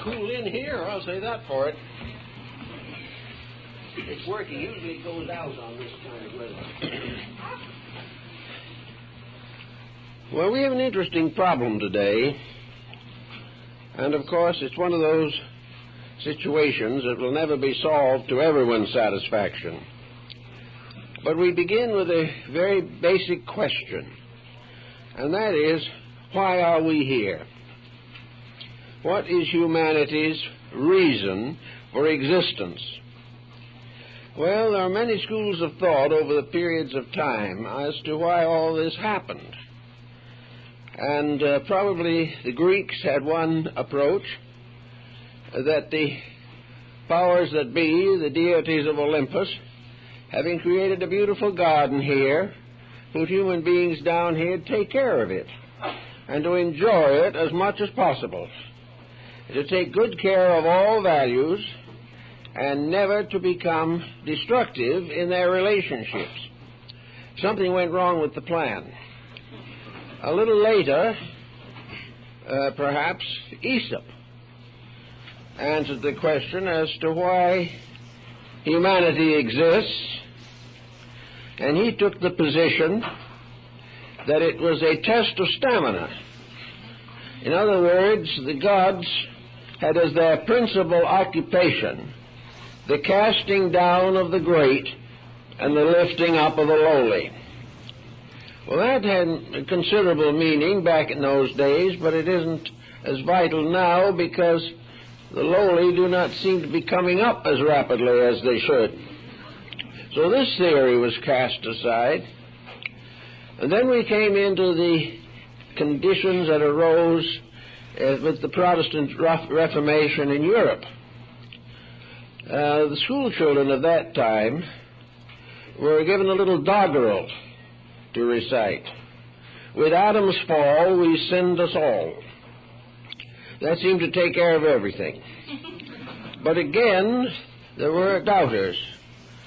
cool in here, I'll say that for it. It's working. Usually it goes out on this kind of weather. Well, we have an interesting problem today. And, of course, it's one of those situations that will never be solved to everyone's satisfaction. But we begin with a very basic question, and that is, why are we here? What is humanity's reason for existence? Well, there are many schools of thought over the periods of time as to why all this happened. And probably the Greeks had one approach, that the powers that be, the deities of Olympus, having created a beautiful garden here, put human beings down here to take care of it and to enjoy it as much as possible, to take good care of all values and never to become destructive in their relationships. Something went wrong with the plan. A little later, perhaps, Aesop answered the question as to why humanity exists, and he took the position that it was a test of stamina. In other words, the gods had as their principal occupation the casting down of the great and the lifting up of the lowly. Well, that had considerable meaning back in those days, but it isn't as vital now because the lowly do not seem to be coming up as rapidly as they should. So this theory was cast aside. And then we came into the conditions that arose with the Protestant Reformation in Europe. The school children of that time were given a little doggerel to recite. With Adam's fall, we sinned us all. That seemed to take care of everything. But again, there were doubters.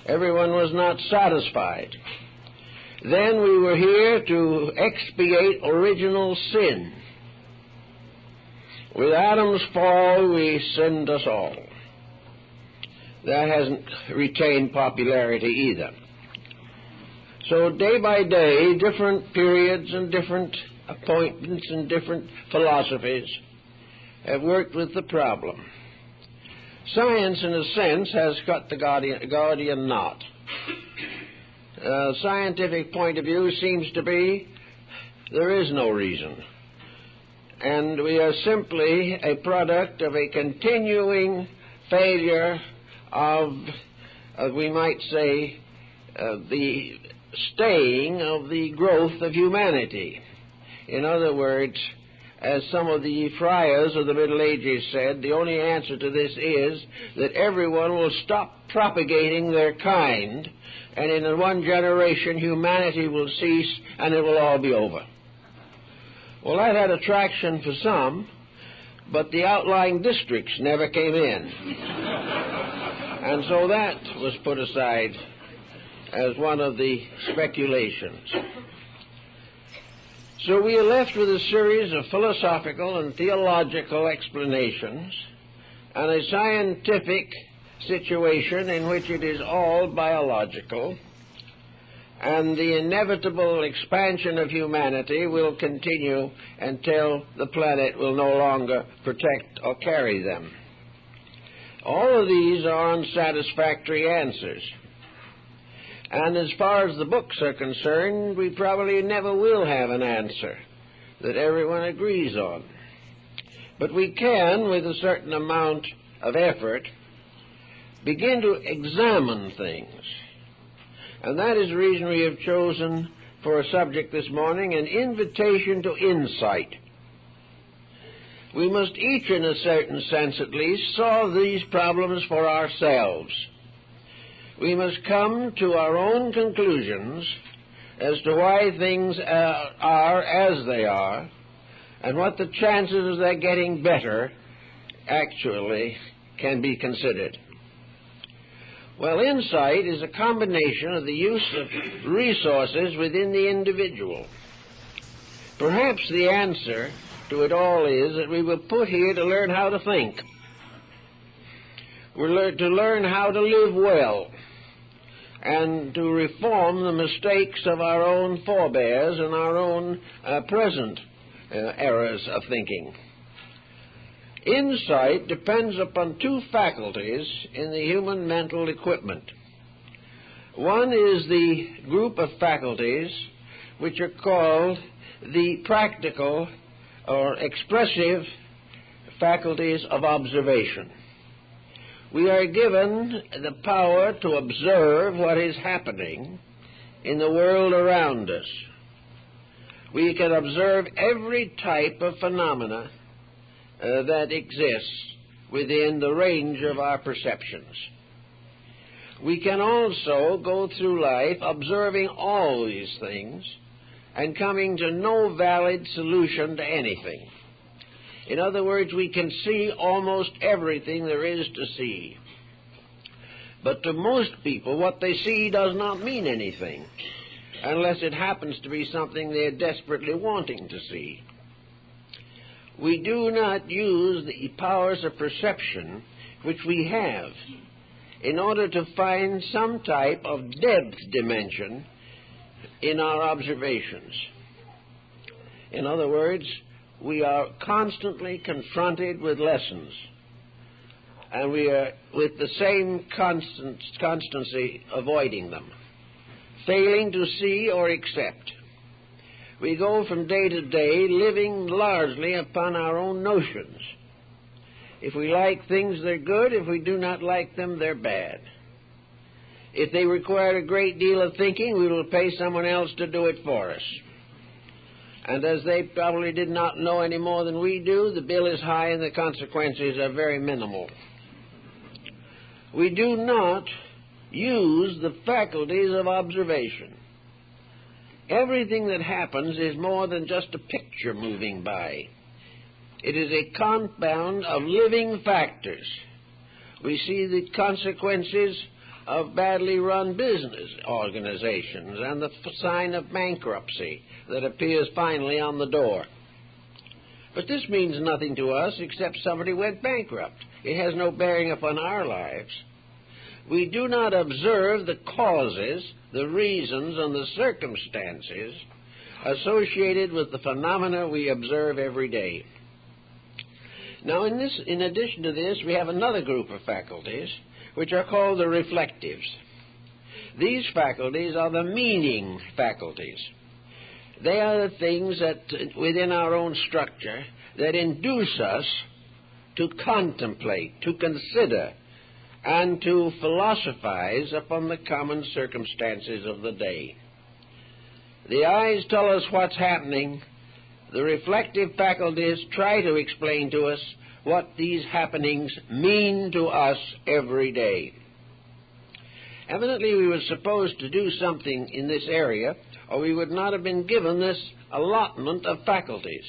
Everyone was not satisfied. Then we were here to expiate original sin. With Adam's fall, we sinned us all. That hasn't retained popularity either. So day by day, different periods and different appointments and different philosophies have worked with the problem. Science, in a sense, has cut the Gordian knot. Scientific point of view seems to be there is no reason. And we are simply a product of a continuing failure of, we might say, the staying of the growth of humanity. In other words, as some of the friars of the Middle Ages said, the only answer to this is that everyone will stop propagating their kind, and in one generation humanity will cease and it will all be over. Well, that had attraction for some, but the outlying districts never came in. And so that was put aside as one of the speculations. So we are left with a series of philosophical and theological explanations and a scientific situation in which it is all biological, and the inevitable expansion of humanity will continue until the planet will no longer protect or carry them. All of these are unsatisfactory answers. And as far as the books are concerned, we probably never will have an answer that everyone agrees on. But we can, with a certain amount of effort, begin to examine things. And that is the reason we have chosen for a subject this morning, an invitation to insight. We must each, in a certain sense at least, solve these problems for ourselves. We must come to our own conclusions as to why things are as they are, and what the chances of their getting better actually can be considered. Well, insight is a combination of the use of resources within the individual. Perhaps the answer to it all is that we were put here to learn how to think, We're to learn how to live well and to reform the mistakes of our own forebears and our own present errors of thinking. Insight depends upon two faculties in the human mental equipment. One is the group of faculties which are called the practical or expressive faculties of observation. We are given the power to observe what is happening in the world around us. We can observe every type of phenomena that exists within the range of our perceptions. We can also go through life observing all these things and coming to no valid solution to anything. In other words, we can see almost everything there is to see. But to most people, what they see does not mean anything, unless it happens to be something they're desperately wanting to see. We do not use the powers of perception which we have in order to find some type of depth dimension in our observations. In other words, we are constantly confronted with lessons, and we are with the same constancy avoiding them, failing to see or accept. We go from day to day living largely upon our own notions. If we like things, they're good. If we do not like them, they're bad. If they require a great deal of thinking, we will pay someone else to do it for us. And as they probably did not know any more than we do, the bill is high and the consequences are very minimal. We do not use the faculties of observation. Everything that happens is more than just a picture moving by. It is a compound of living factors. We see the consequences of badly run business organizations and the sign of bankruptcy that appears finally on the door. But this means nothing to us except somebody went bankrupt. It has no bearing upon our lives. We do not observe the causes, the reasons, and the circumstances associated with the phenomena we observe every day. Now, in addition to this, we have another group of faculties which are called the reflectives. These faculties are the meaning faculties. They are the things that, within our own structure, that induce us to contemplate, to consider, and to philosophize upon the common circumstances of the day. The eyes tell us what's happening. The reflective faculties try to explain to us what these happenings mean to us every day. Evidently, we were supposed to do something in this area, or we would not have been given this allotment of faculties.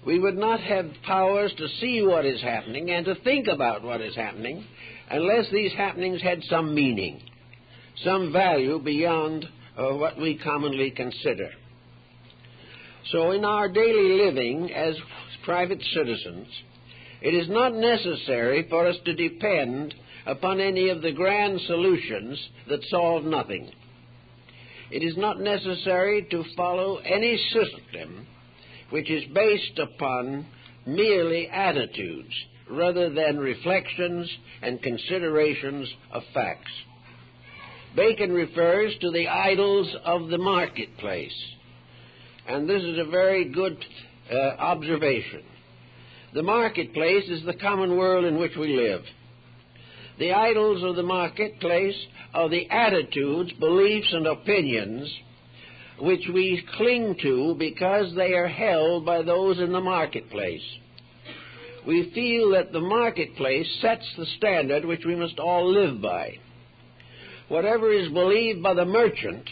We would not have powers to see what is happening and to think about what is happening unless these happenings had some meaning, some value beyond what we commonly consider. So in our daily living as private citizens, it is not necessary for us to depend upon any of the grand solutions that solve nothing. It is not necessary to follow any system which is based upon merely attitudes rather than reflections and considerations of facts. Bacon refers to the idols of the marketplace, and this is a very good observation. The marketplace is the common world in which we live. The idols of the marketplace are the attitudes, beliefs, and opinions which we cling to because they are held by those in the marketplace. We feel that the marketplace sets the standard which we must all live by. Whatever is believed by the merchant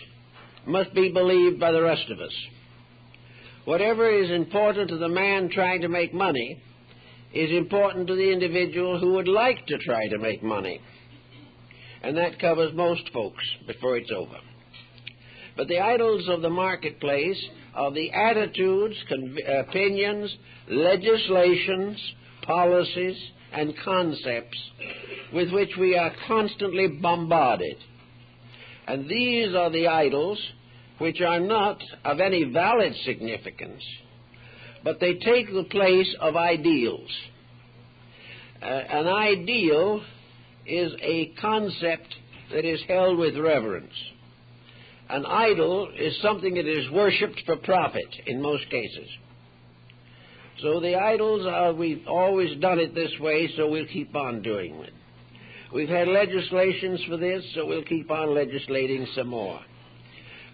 must be believed by the rest of us. Whatever is important to the man trying to make money is important to the individual who would like to try to make money. And that covers most folks before it's over. But the idols of the marketplace are the attitudes, opinions, legislations, policies, and concepts with which we are constantly bombarded. And these are the idols which are not of any valid significance, but they take the place of ideals. An ideal is a concept that is held with reverence. An idol is something that is worshipped for profit in most cases. So the idols are, we've always done it this way, so we'll keep on doing it. We've had legislations for this, so we'll keep on legislating some more.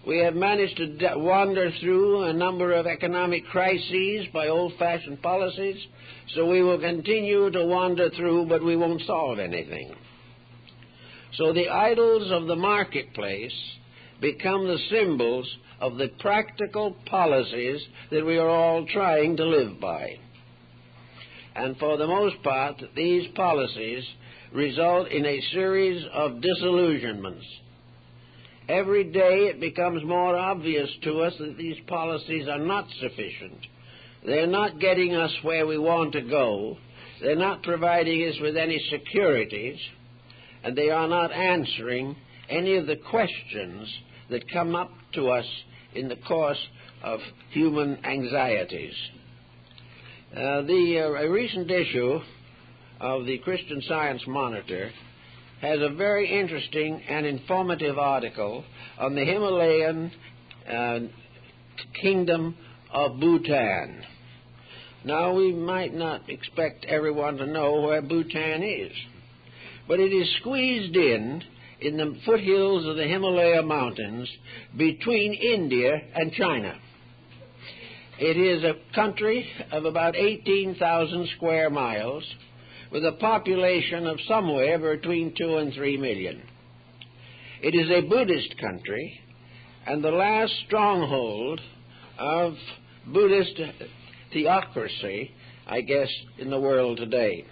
We have managed to wander through a number of economic crises by old-fashioned policies, so we will continue to wander through, but we won't solve anything. So the idols of the marketplace become the symbols of the practical policies that we are all trying to live by. And for the most part, these policies result in a series of disillusionments. Every day it becomes more obvious to us that these policies are not sufficient. They're not getting us where we want to go. They're not providing us with any securities, and they are not answering any of the questions that come up to us in the course of human anxieties. A recent issue of the Christian Science Monitor has a very interesting and informative article on the Himalayan kingdom of Bhutan. Now, we might not expect everyone to know where Bhutan is, but it is squeezed in the foothills of the Himalaya mountains between India and China. It is a country of about 18,000 square miles with a population of somewhere between 2 and 3 million. It is a Buddhist country and the last stronghold of Buddhist theocracy, I guess, in the world today.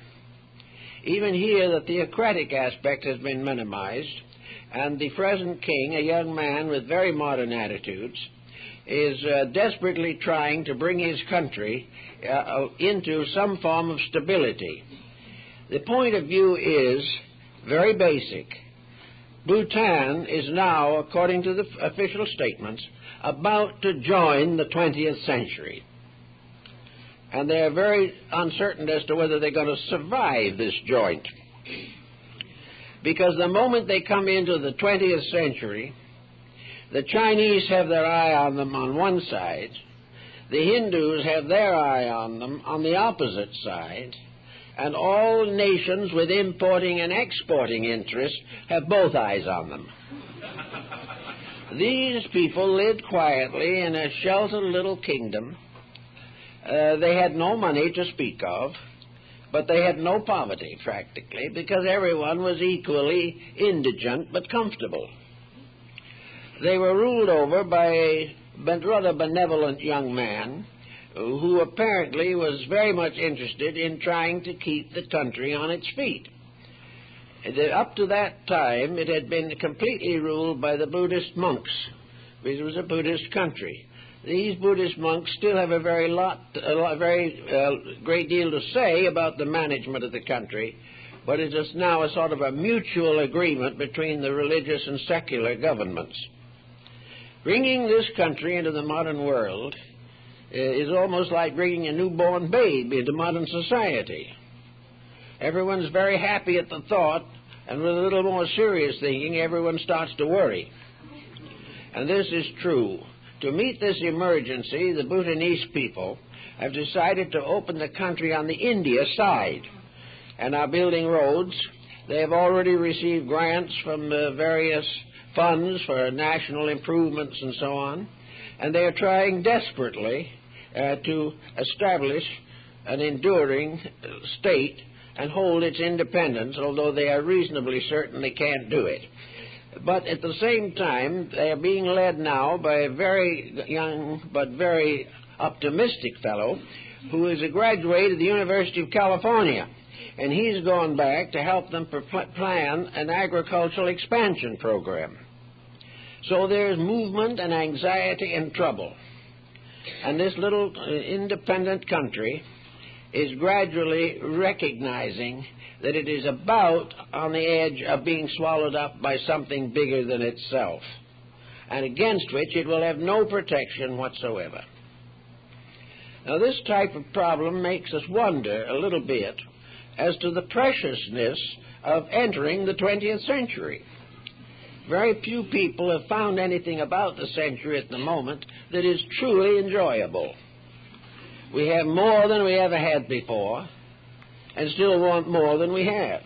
Even here, the theocratic aspect has been minimized, and the present king, a young man with very modern attitudes, is desperately trying to bring his country into some form of stability. The point of view is very basic. Bhutan is now, according to the official statements, about to join the 20th century. And they're very uncertain as to whether they're going to survive this joint. Because the moment they come into the 20th century, the Chinese have their eye on them on one side, the Hindus have their eye on them on the opposite side, and all nations with importing and exporting interests have both eyes on them. These people lived quietly in a sheltered little kingdom. They had no money to speak of, but they had no poverty, practically, because everyone was equally indigent but comfortable. They were ruled over by a rather benevolent young man who apparently was very much interested in trying to keep the country on its feet. Up to that time, it had been completely ruled by the Buddhist monks, because it was a Buddhist country. These Buddhist monks still have a very great deal to say about the management of the country, but it is now a sort of a mutual agreement between the religious and secular governments. Bringing this country into the modern world is almost like bringing a newborn babe into modern society. Everyone's very happy at the thought, and with a little more serious thinking, everyone starts to worry. And this is true. To meet this emergency, the Bhutanese people have decided to open the country on the India side and are building roads. They have already received grants from various funds for national improvements and so on, and they are trying desperately to establish an enduring state and hold its independence, although they are reasonably certain they can't do it. But at the same time, they are being led now by a very young but very optimistic fellow who is a graduate of the University of California, and he's gone back to help them plan an agricultural expansion program. So there's movement and anxiety and trouble. And this little independent country is gradually recognizing that it is about on the edge of being swallowed up by something bigger than itself, and against which it will have no protection whatsoever. Now, this type of problem makes us wonder a little bit as to the preciousness of entering the 20th century. Very few people have found anything about the century at the moment that is truly enjoyable. We have more than we ever had before, and still want more than we have.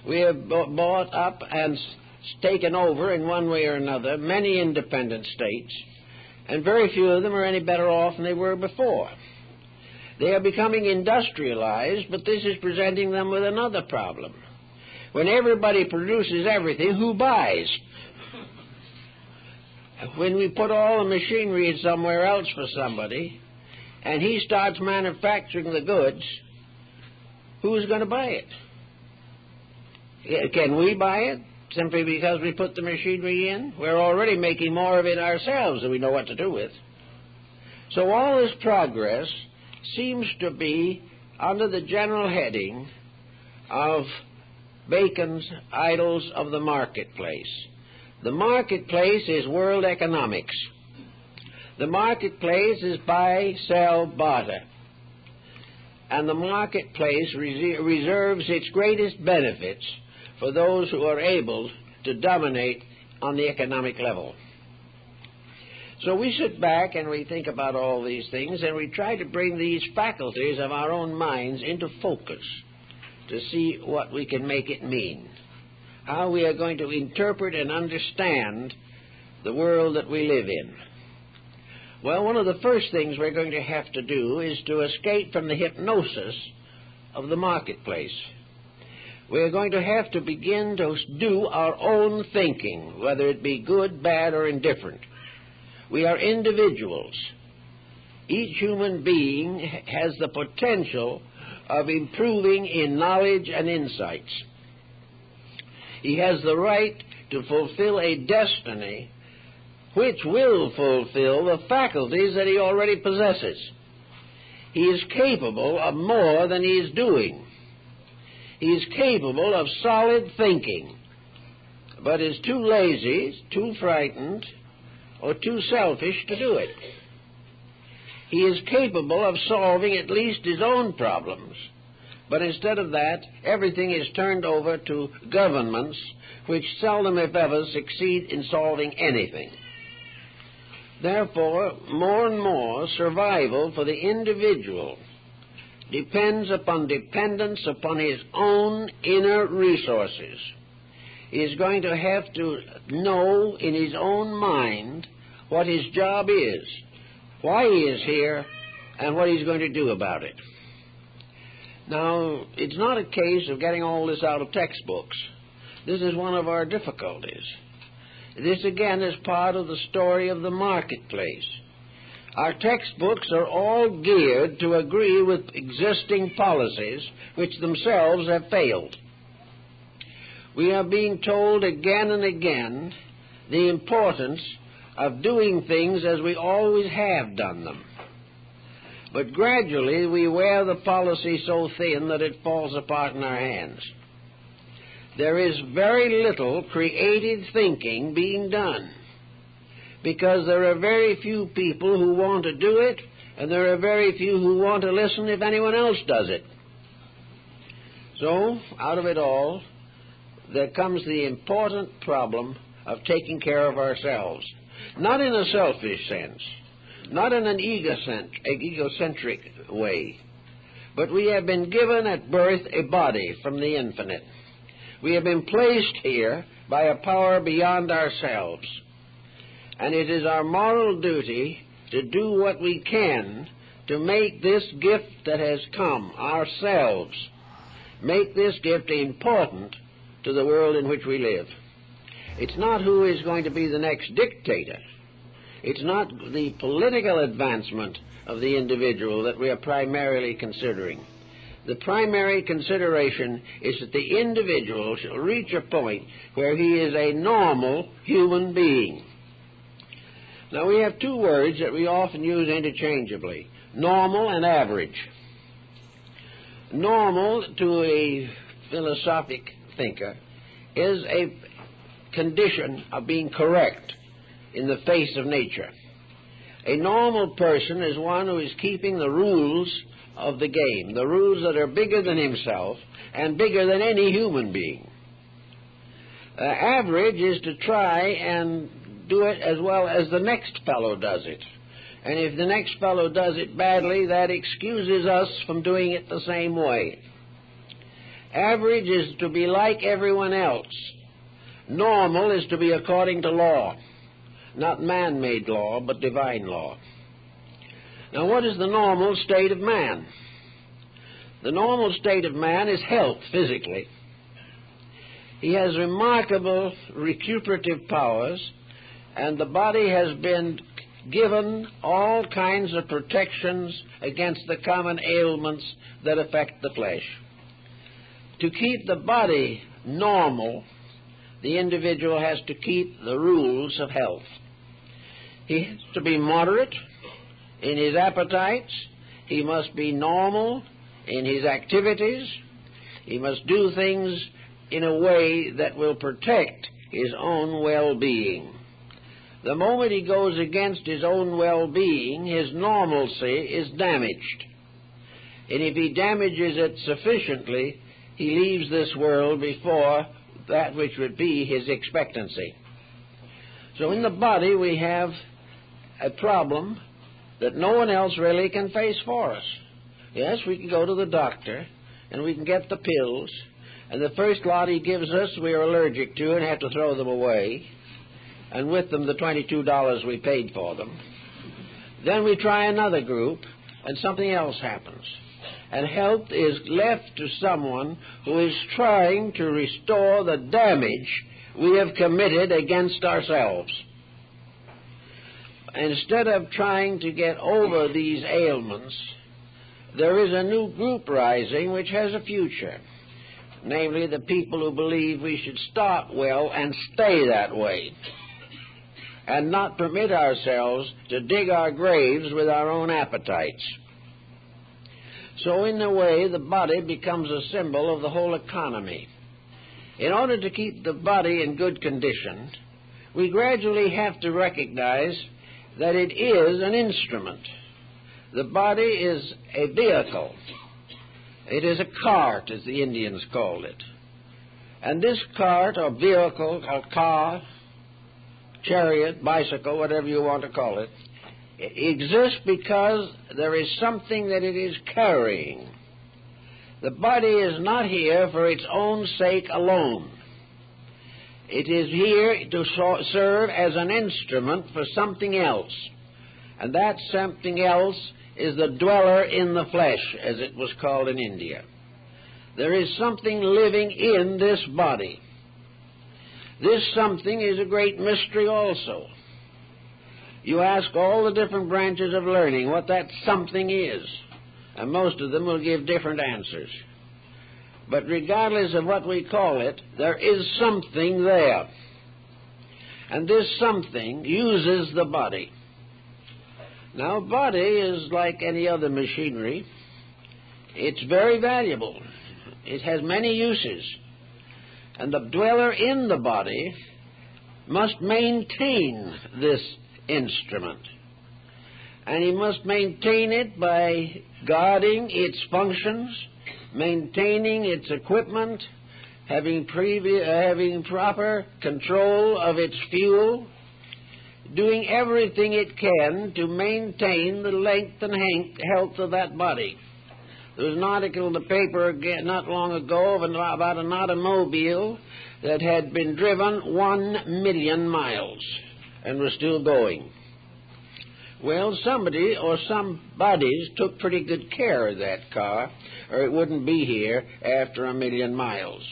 We have bought up and taken over in one way or another many independent states, and very few of them are any better off than they were before. They are becoming industrialized, but this is presenting them with another problem. When everybody produces everything, who buys? When we put all the machinery somewhere else for somebody, and he starts manufacturing the goods, who's going to buy it? Can we buy it simply because we put the machinery in? We're already making more of it ourselves than we know what to do with. So all this progress seems to be under the general heading of Bacon's Idols of the Marketplace. The marketplace is world economics. The marketplace is buy, sell, barter. And the marketplace reserves its greatest benefits for those who are able to dominate on the economic level. So we sit back and we think about all these things, and we try to bring these faculties of our own minds into focus to see what we can make it mean, how we are going to interpret and understand the world that we live in. Well, one of the first things we're going to have to do is to escape from the hypnosis of the marketplace. We're going to have to begin to do our own thinking, whether it be good, bad, or indifferent. We are individuals. Each human being has the potential of improving in knowledge and insights. He has the right to fulfill a destiny which will fulfill the faculties that he already possesses. He is capable of more than he is doing. He is capable of solid thinking, but is too lazy, too frightened, or too selfish to do it. He is capable of solving at least his own problems, but instead of that, everything is turned over to governments which seldom, if ever, succeed in solving anything. Therefore, more and more survival for the individual depends upon dependence upon his own inner resources. He is going to have to know in his own mind what his job is, why he is here, and what he's going to do about it. Now, it's not a case of getting all this out of textbooks. This is one of our difficulties. This, again, is part of the story of the marketplace. Our textbooks are all geared to agree with existing policies which themselves have failed. We are being told again and again the importance of doing things as we always have done them. But gradually we wear the policy so thin that it falls apart in our hands. There is very little creative thinking being done, because there are very few people who want to do it, and there are very few who want to listen if anyone else does it. So, out of it all, there comes the important problem of taking care of ourselves. Not in a selfish sense, not in an egocentric way, but we have been given at birth a body from the infinite. We have been placed here by a power beyond ourselves. And it is our moral duty to do what we can to make this gift that has come, ourselves, make this gift important to the world in which we live. It's not who is going to be the next dictator. It's not the political advancement of the individual that we are primarily considering. The primary consideration is that the individual shall reach a point where he is a normal human being. Now, we have two words that we often use interchangeably, normal and average. Normal to a philosophic thinker is a condition of being correct in the face of nature. A normal person is one who is keeping the rules of the game, the rules that are bigger than himself and bigger than any human being. Average is to try and do it as well as the next fellow does it. And if the next fellow does it badly, that excuses us from doing it the same way. Average is to be like everyone else. Normal is to be according to law. Not man-made law, but divine law. Now, what is the normal state of man? The normal state of man is health, physically. He has remarkable recuperative powers, and the body has been given all kinds of protections against the common ailments that affect the flesh. To keep the body normal, the individual has to keep the rules of health. He has to be moderate in his appetites. He must be normal in his activities. He must do things in a way that will protect his own well-being. The moment he goes against his own well-being, his normalcy is damaged. And if he damages it sufficiently, he leaves this world before that which would be his expectancy. So in the body we have a problem that no one else really can face for us. Yes, we can go to the doctor and we can get the pills, and the first lot he gives us we are allergic to and have to throw them away, and with them the $22 we paid for them. Then we try another group and something else happens, and help is left to someone who is trying to restore the damage we have committed against ourselves. Instead of trying to get over these ailments, there is a new group rising which has a future, namely the people who believe we should start well and stay that way, and not permit ourselves to dig our graves with our own appetites. So in a way, the body becomes a symbol of the whole economy. In order to keep the body in good condition, we gradually have to recognize that it is an instrument. The body is a vehicle. It is a cart, as the Indians called it. And this cart or vehicle or car, chariot, bicycle, whatever you want to call it, exists because there is something that it is carrying. The body is not here for its own sake alone. It is here to serve as an instrument for something else. And that something else is the dweller in the flesh, as it was called in India. There is something living in this body. This something is a great mystery also. You ask all the different branches of learning what that something is, and most of them will give different answers. But regardless of what we call it, there is something there. And this something uses the body. Now, body is like any other machinery. It's very valuable. It has many uses. And the dweller in the body must maintain this instrument. And he must maintain it by guarding its functions, maintaining its equipment, having proper control of its fuel, doing everything it can to maintain the length and health of that body. There was an article in the paper not long ago about an automobile that had been driven 1 million miles and was still going. Well, somebody or some bodies took pretty good care of that car, or it wouldn't be here after 1 million miles.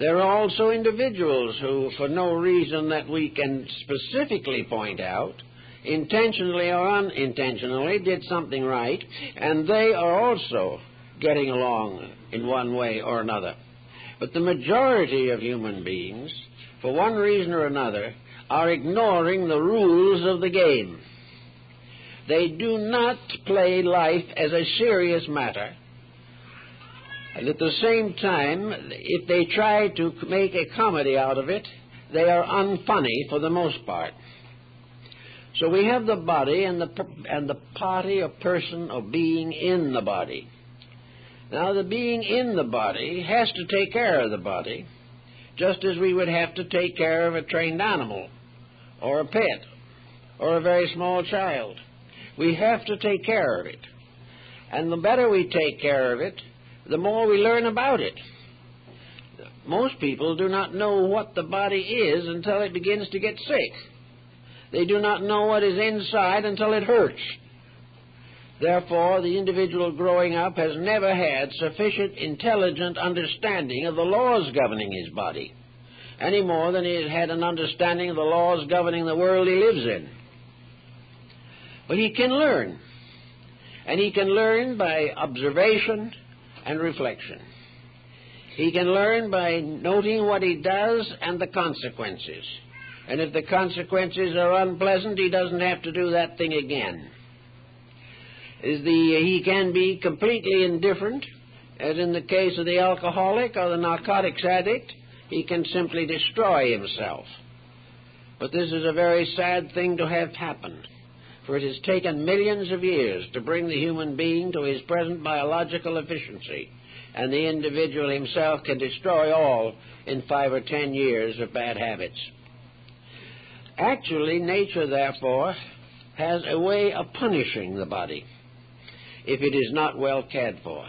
There are also individuals who, for no reason that we can specifically point out, intentionally or unintentionally did something right, and they are also getting along in one way or another. But the majority of human beings, for one reason or another, are ignoring the rules of the game. They do not play life as a serious matter. And at the same time, if they try to make a comedy out of it, they are unfunny for the most part. So we have the body and the party or person or being in the body. Now, the being in the body has to take care of the body, just as we would have to take care of a trained animal or a pet or a very small child. We have to take care of it. And the better we take care of it, the more we learn about it. Most people do not know what the body is until it begins to get sick. They do not know what is inside until it hurts. Therefore, the individual growing up has never had sufficient intelligent understanding of the laws governing his body, any more than he has had an understanding of the laws governing the world he lives in. But he can learn, and he can learn by observation and reflection. He can learn by noting what he does and the consequences. And if the consequences are unpleasant, he doesn't have to do that thing again. He can be completely indifferent, as in the case of the alcoholic or the narcotics addict. He can simply destroy himself. But this is a very sad thing to have happen, for it has taken millions of years to bring the human being to his present biological efficiency, and the individual himself can destroy all in 5 or 10 years of bad habits. Actually, nature, therefore, has a way of punishing the body if it is not well cared for.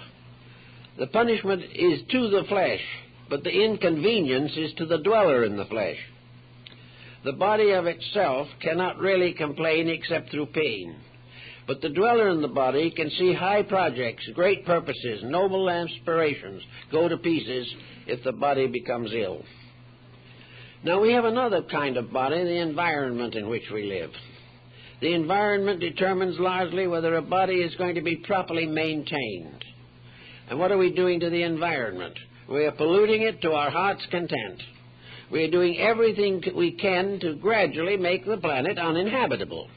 The punishment is to the flesh, but the inconvenience is to the dweller in the flesh. The body of itself cannot really complain except through pain, but the dweller in the body can see high projects, great purposes, noble aspirations go to pieces if the body becomes ill. Now, we have another kind of body, the environment in which we live. The environment determines largely whether a body is going to be properly maintained. And what are we doing to the environment? We are polluting it to our heart's content. We are doing everything we can to gradually make the planet uninhabitable.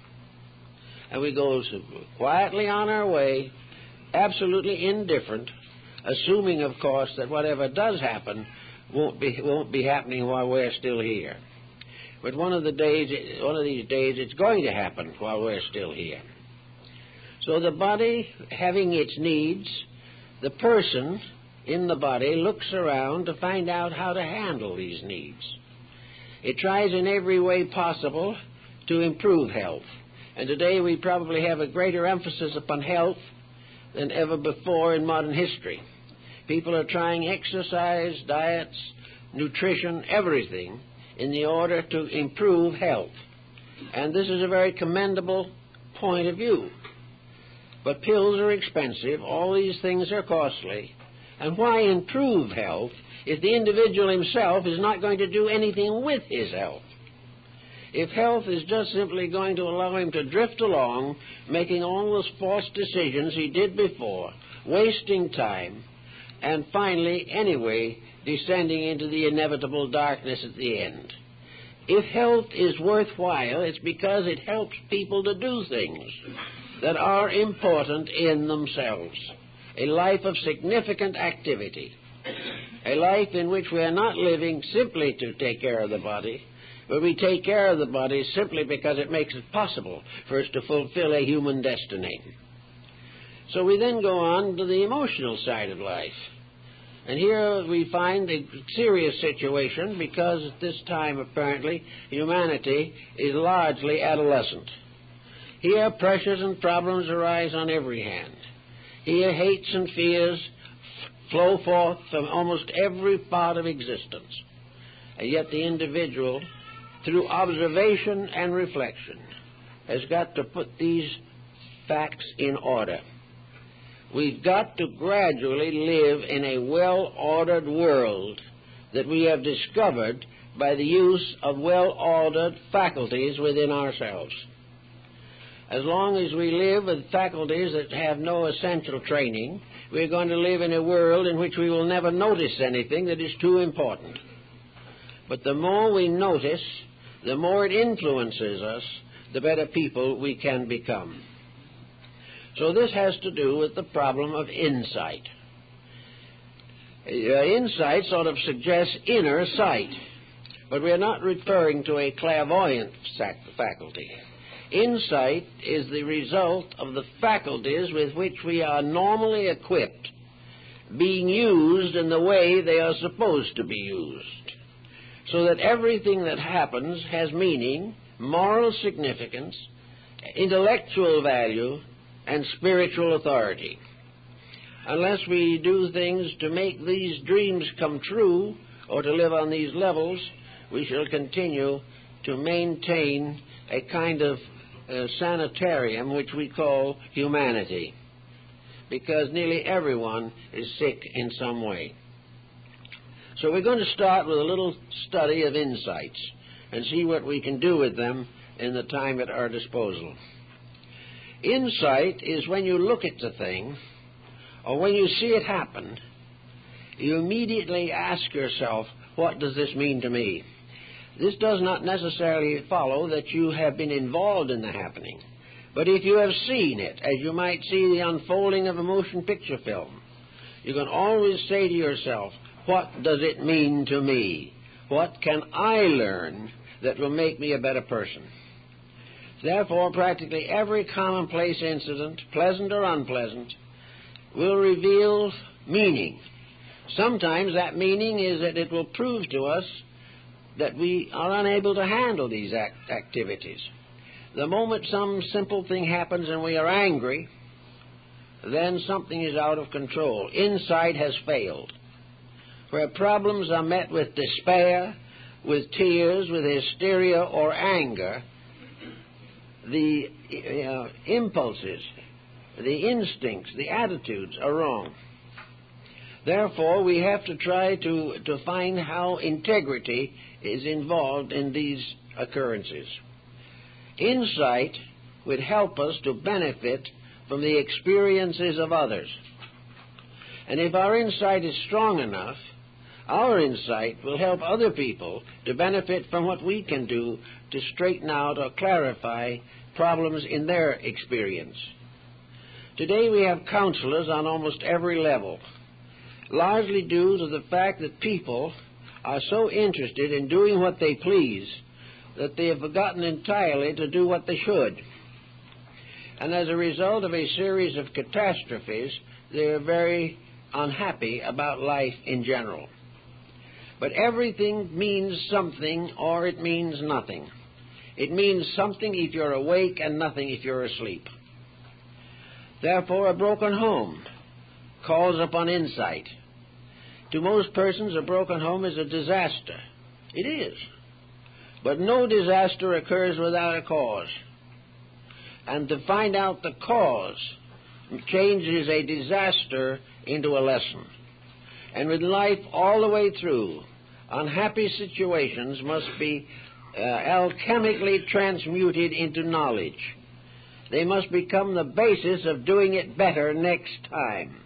And we go quietly on our way, absolutely indifferent, assuming, of course, that whatever does happen won't be happening while we're still here. But one of these days, it's going to happen while we're still here. So the body having its needs, the person in the body looks around to find out how to handle these needs. It tries in every way possible to improve health. And today we probably have a greater emphasis upon health than ever before in modern history. People are trying exercise, diets, nutrition, everything in the order to improve health. And this is a very commendable point of view. But pills are expensive, all these things are costly. And why improve health if the individual himself is not going to do anything with his health? If health is just simply going to allow him to drift along, making all those false decisions he did before, wasting time, and finally, anyway, descending into the inevitable darkness at the end. If health is worthwhile, it's because it helps people to do things that are important in themselves. A life of significant activity. A life in which we are not living simply to take care of the body, but we take care of the body simply because it makes it possible for us to fulfill a human destiny. So we then go on to the emotional side of life. And here we find a serious situation because at this time, apparently, humanity is largely adolescent. Here pressures and problems arise on every hand. Here hates and fears flow forth from almost every part of existence. And yet the individual, through observation and reflection, has got to put these facts in order. We've got to gradually live in a well-ordered world that we have discovered by the use of well-ordered faculties within ourselves. As long as we live with faculties that have no essential training, we're going to live in a world in which we will never notice anything that is too important. But the more we notice, the more it influences us, the better people we can become. So this has to do with the problem of insight. Insight sort of suggests inner sight, but we are not referring to a clairvoyant faculty. Insight is the result of the faculties with which we are normally equipped being used in the way they are supposed to be used, so that everything that happens has meaning, moral significance, intellectual value, and spiritual authority. Unless we do things to make these dreams come true or to live on these levels, we shall continue to maintain a kind of sanitarium which we call humanity, because nearly everyone is sick in some way. So we're going to start with a little study of insights and see what we can do with them in the time at our disposal. Insight is when you look at the thing, or when you see it happen, you immediately ask yourself, what does this mean to me? This does not necessarily follow that you have been involved in the happening, but if you have seen it, as you might see the unfolding of a motion picture film, you can always say to yourself, what does it mean to me? What can I learn that will make me a better person? Therefore, practically every commonplace incident, pleasant or unpleasant, will reveal meaning. Sometimes that meaning is that it will prove to us that we are unable to handle these activities. The moment some simple thing happens and we are angry, then something is out of control. Insight has failed. Where problems are met with despair, with tears, with hysteria or anger, the impulses, the instincts, the attitudes are wrong. Therefore, we have to try to find how integrity is involved in these occurrences. Insight would help us to benefit from the experiences of others. And if our insight is strong enough, our insight will help other people to benefit from what we can do to straighten out or clarify problems in their experience. Today we have counselors on almost every level, largely due to the fact that people are so interested in doing what they please that they have forgotten entirely to do what they should. And as a result of a series of catastrophes, they are very unhappy about life in general. But everything means something or it means nothing. It means something if you're awake and nothing if you're asleep. Therefore, a broken home calls upon insight. To most persons, a broken home is a disaster. It is. But no disaster occurs without a cause. And to find out the cause changes a disaster into a lesson. And with life all the way through, unhappy situations must be alchemically transmuted into knowledge. They must become the basis of doing it better next time.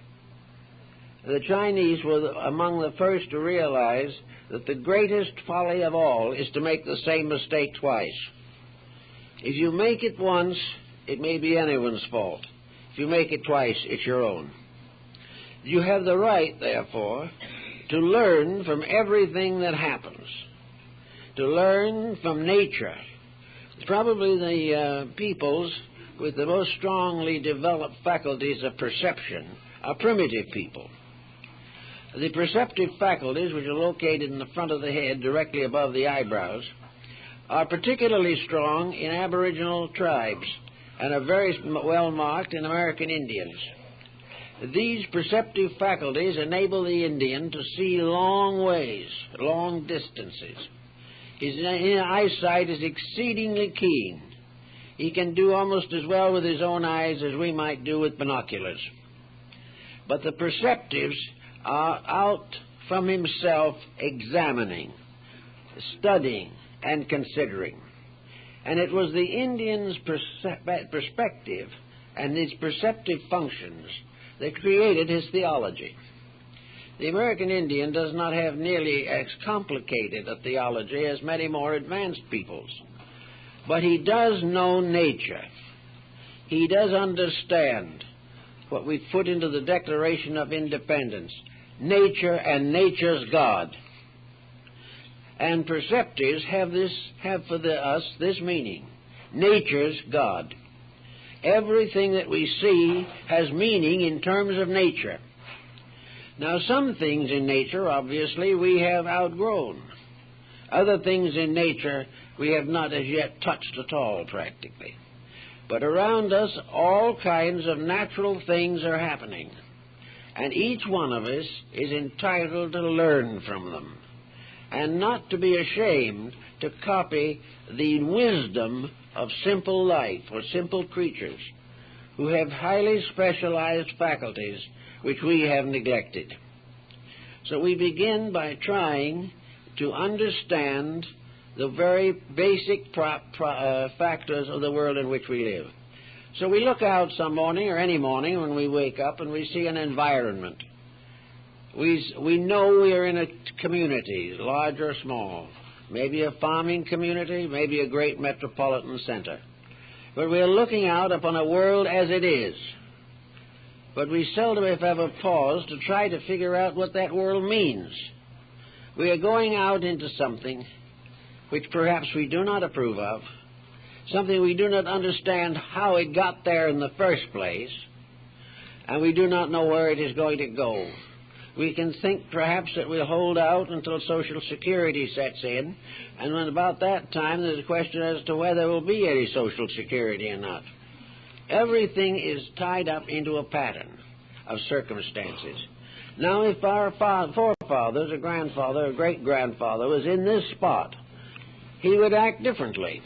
The Chinese were among the first to realize that the greatest folly of all is to make the same mistake twice. If you make it once, it may be anyone's fault. If you make it twice, it's your own. You have the right, therefore, to learn from everything that happens, to learn from nature. Probably the peoples with the most strongly developed faculties of perception are primitive people. The perceptive faculties, which are located in the front of the head directly above the eyebrows, are particularly strong in Aboriginal tribes and are very well marked in American Indians. These perceptive faculties enable the Indian to see long ways, long distances. His eyesight is exceedingly keen. He can do almost as well with his own eyes as we might do with binoculars. But the perceptives are out from himself examining, studying, and considering. And it was the Indian's perspective and his perceptive functions that created his theology. The American Indian does not have nearly as complicated a theology as many more advanced peoples, but he does know nature. He does understand what we put into the Declaration of Independence, nature and nature's God. And perceptives have for us this meaning: nature's God. Everything that we see has meaning in terms of nature. Now, some things in nature, obviously, we have outgrown. Other things in nature we have not as yet touched at all, practically. But around us, all kinds of natural things are happening, and each one of us is entitled to learn from them, and not to be ashamed to copy the wisdom of simple life or simple creatures who have highly specialized faculties which we have neglected. So we begin by trying to understand the very basic factors of the world in which we live. So we look out some morning, or any morning when we wake up, and we see an environment. We know we are in a community, large or small, maybe a farming community, maybe a great metropolitan center. But we are looking out upon a world as it is. But we seldom, if ever, pause to try to figure out what that world means. We are going out into something which perhaps we do not approve of, something we do not understand how it got there in the first place, and we do not know where it is going to go. We can think perhaps that we'll hold out until Social Security sets in, and when about that time there's a question as to whether there will be any Social Security or not. Everything is tied up into a pattern of circumstances. Now, if our forefathers, a grandfather, a great-grandfather was in this spot, he would act differently.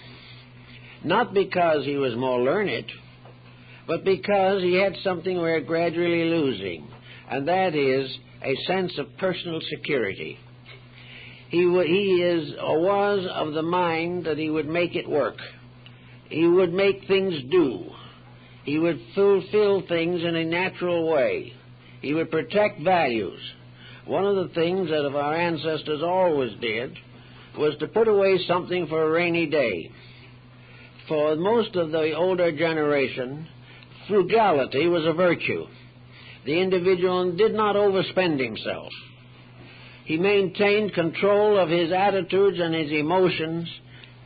Not because he was more learned, but because he had something we're gradually losing, and that is a sense of personal security. He was of the mind that he would make it work. He would make things do. He would fulfill things in a natural way. He would protect values. One of the things that our ancestors always did was to put away something for a rainy day. For most of the older generation, frugality was a virtue. The individual did not overspend himself. He maintained control of his attitudes and his emotions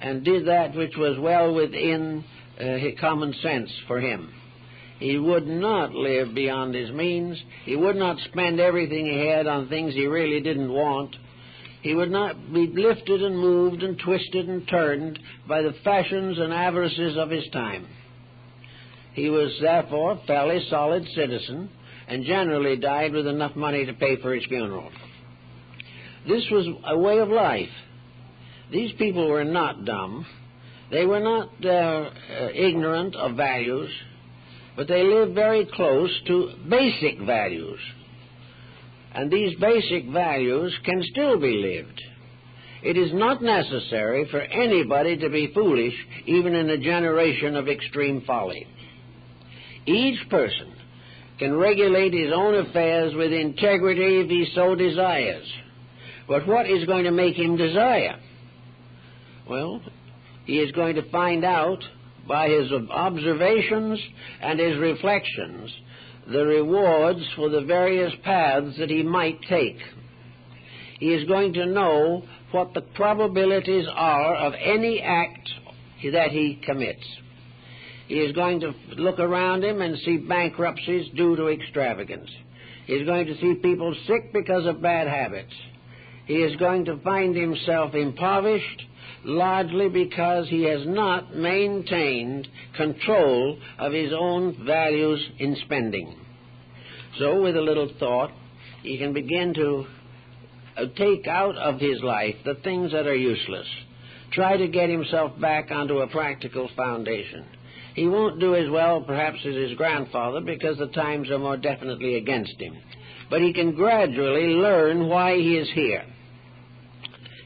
and did that which was well within common sense for him. He would not live beyond his means. He would not spend everything he had on things he really didn't want. He would not be lifted and moved and twisted and turned by the fashions and avarices of his time. He was therefore a fairly solid citizen and generally died with enough money to pay for his funeral. This was a way of life. These people were not dumb. They were not ignorant of values, but they lived very close to basic values. And these basic values can still be lived. It is not necessary for anybody to be foolish, even in a generation of extreme folly. Each person can regulate his own affairs with integrity if he so desires. But what is going to make him desire? Well, he is going to find out by his observations and his reflections the rewards for the various paths that he might take. He is going to know what the probabilities are of any act that he commits. He is going to look around him and see bankruptcies due to extravagance. He is going to see people sick because of bad habits. He is going to find himself impoverished largely because he has not maintained control of his own values in spending. So, with a little thought, he can begin to take out of his life the things that are useless. Try to get himself back onto a practical foundation. He won't do as well, perhaps, as his grandfather, because the times are more definitely against him. But he can gradually learn why he is here.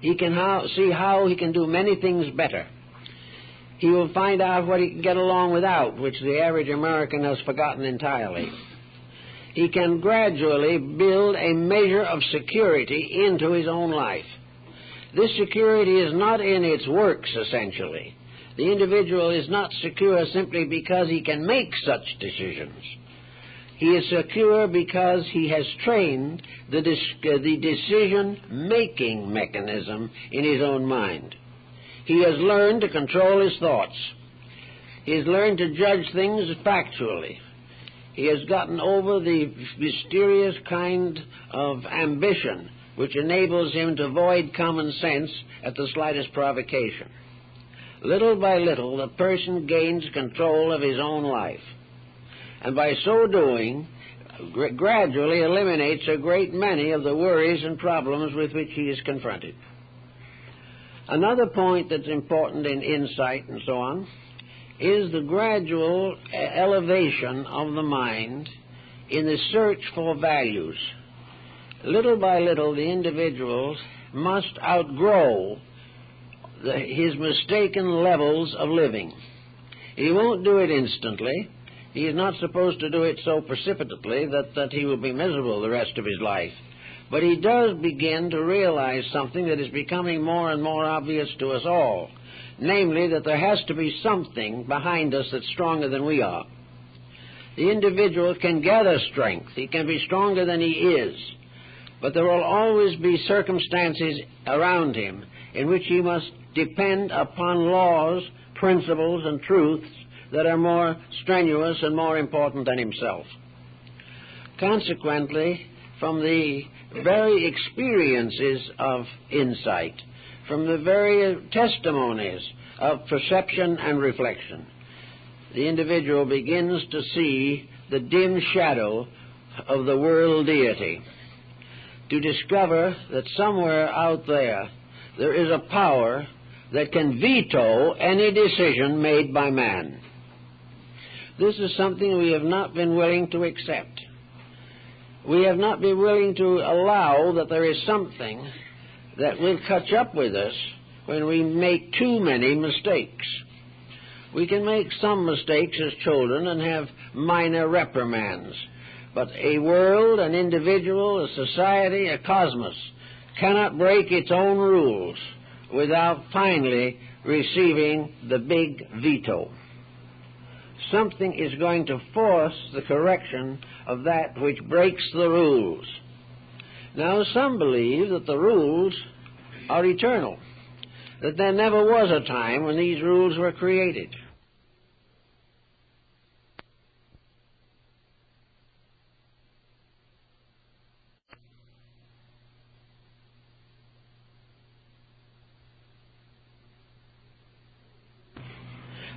He can see how he can do many things better. He will find out what he can get along without, which the average American has forgotten entirely. He can gradually build a measure of security into his own life. This security is not in its works, essentially. The individual is not secure simply because he can make such decisions. He is secure because he has trained the decision-making mechanism in his own mind. He has learned to control his thoughts. He has learned to judge things factually. He has gotten over the mysterious kind of ambition which enables him to void common sense at the slightest provocation. Little by little, the person gains control of his own life, and by so doing, gradually eliminates a great many of the worries and problems with which he is confronted. Another point that's important in insight and so on is the gradual elevation of the mind in the search for values. Little by little, the individual must outgrow his mistaken levels of living. He won't do it instantly. He is not supposed to do it so precipitately that he will be miserable the rest of his life. But he does begin to realize something that is becoming more and more obvious to us all, namely that there has to be something behind us that's stronger than we are. The individual can gather strength. He can be stronger than he is. But there will always be circumstances around him in which he must depend upon laws, principles, and truths that are more strenuous and more important than himself. Consequently, from the very experiences of insight, from the very testimonies of perception and reflection, the individual begins to see the dim shadow of the world deity, to discover that somewhere out there is a power that can veto any decision made by man. This is something we have not been willing to accept. We have not been willing to allow that there is something that will catch up with us when we make too many mistakes. We can make some mistakes as children and have minor reprimands, but a world, an individual, a society, a cosmos cannot break its own rules without finally receiving the big veto. Something is going to force the correction of that which breaks the rules. Now, some believe that the rules are eternal, that there never was a time when these rules were created.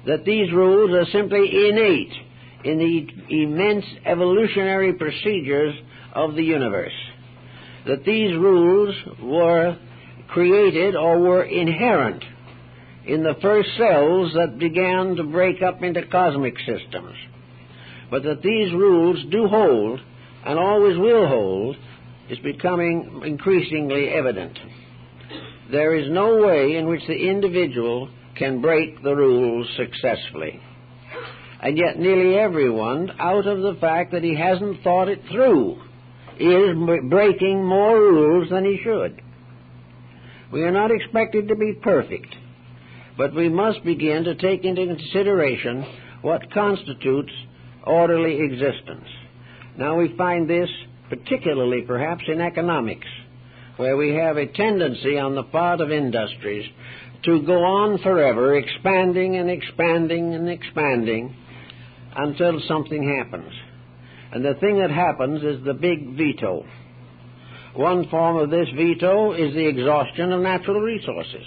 That these rules are simply innate in the immense evolutionary procedures of the universe. That these rules were created or were inherent in the first cells that began to break up into cosmic systems. But that these rules do hold and always will hold is becoming increasingly evident. There is no way in which the individual can break the rules successfully. And yet nearly everyone, out of the fact that he hasn't thought it through, is breaking more rules than he should. We are not expected to be perfect, but we must begin to take into consideration what constitutes orderly existence. Now we find this particularly perhaps in economics, where we have a tendency on the part of industries to go on forever, expanding and expanding and expanding until something happens. And the thing that happens is the big veto. One form of this veto is the exhaustion of natural resources.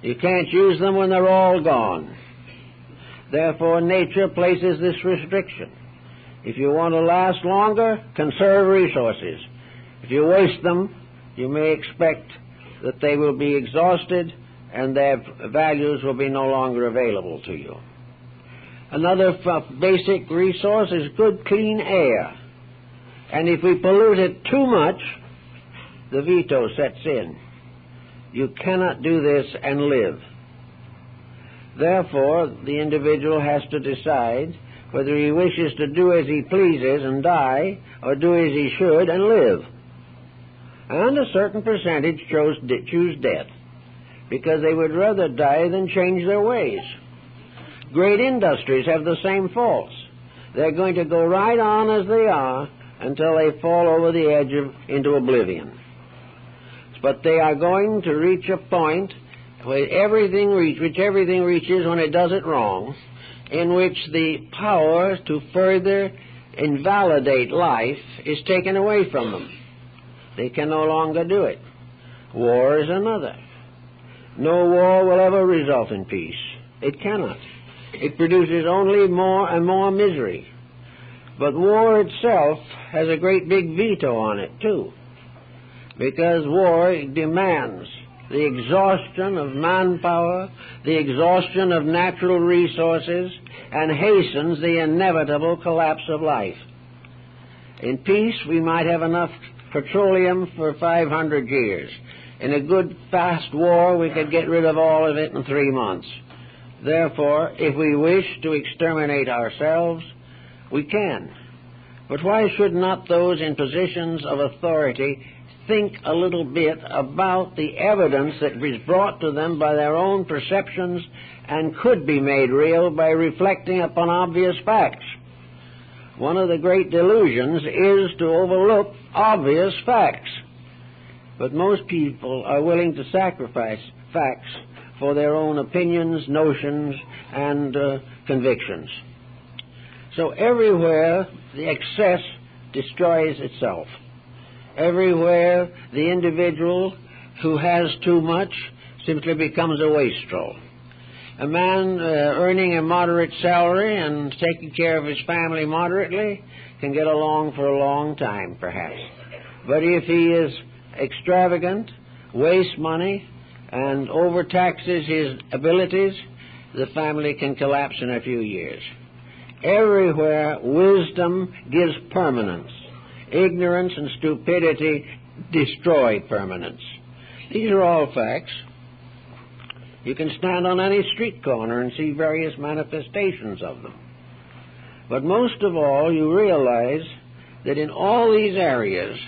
You can't use them when they're all gone. Therefore, nature places this restriction. If you want to last longer, conserve resources. If you waste them, you may expect that they will be exhausted and their values will be no longer available to you. Another basic resource is good, clean air. And if we pollute it too much, the veto sets in. You cannot do this and live. Therefore, the individual has to decide whether he wishes to do as he pleases and die, or do as he should and live. And a certain percentage choose death, because they would rather die than change their ways. Great industries have the same faults. They're going to go right on as they are until they fall over the edge into oblivion. But they are going to reach a point where everything reaches when it does it wrong, in which the power to further invalidate life is taken away from them. They can no longer do it. War is another. No war will ever result in peace. It cannot. It produces only more and more misery. But war itself has a great big veto on it, too, because war demands the exhaustion of manpower, the exhaustion of natural resources, and hastens the inevitable collapse of life. In peace, we might have enough petroleum for 500 years. In a good, fast war, we could get rid of all of it in 3 months. Therefore, if we wish to exterminate ourselves, we can. But why should not those in positions of authority think a little bit about the evidence that was brought to them by their own perceptions and could be made real by reflecting upon obvious facts? One of the great delusions is to overlook obvious facts. But most people are willing to sacrifice facts for their own opinions, notions, and convictions. So everywhere the excess destroys itself. Everywhere the individual who has too much simply becomes a wastrel. A man earning a moderate salary and taking care of his family moderately can get along for a long time, perhaps. But if he is extravagant, wastes money, and overtaxes his abilities, the family can collapse in a few years. Everywhere wisdom gives permanence. Ignorance and stupidity destroy permanence. These are all facts. You can stand on any street corner and see various manifestations of them. But most of all, you realize that in all these areas,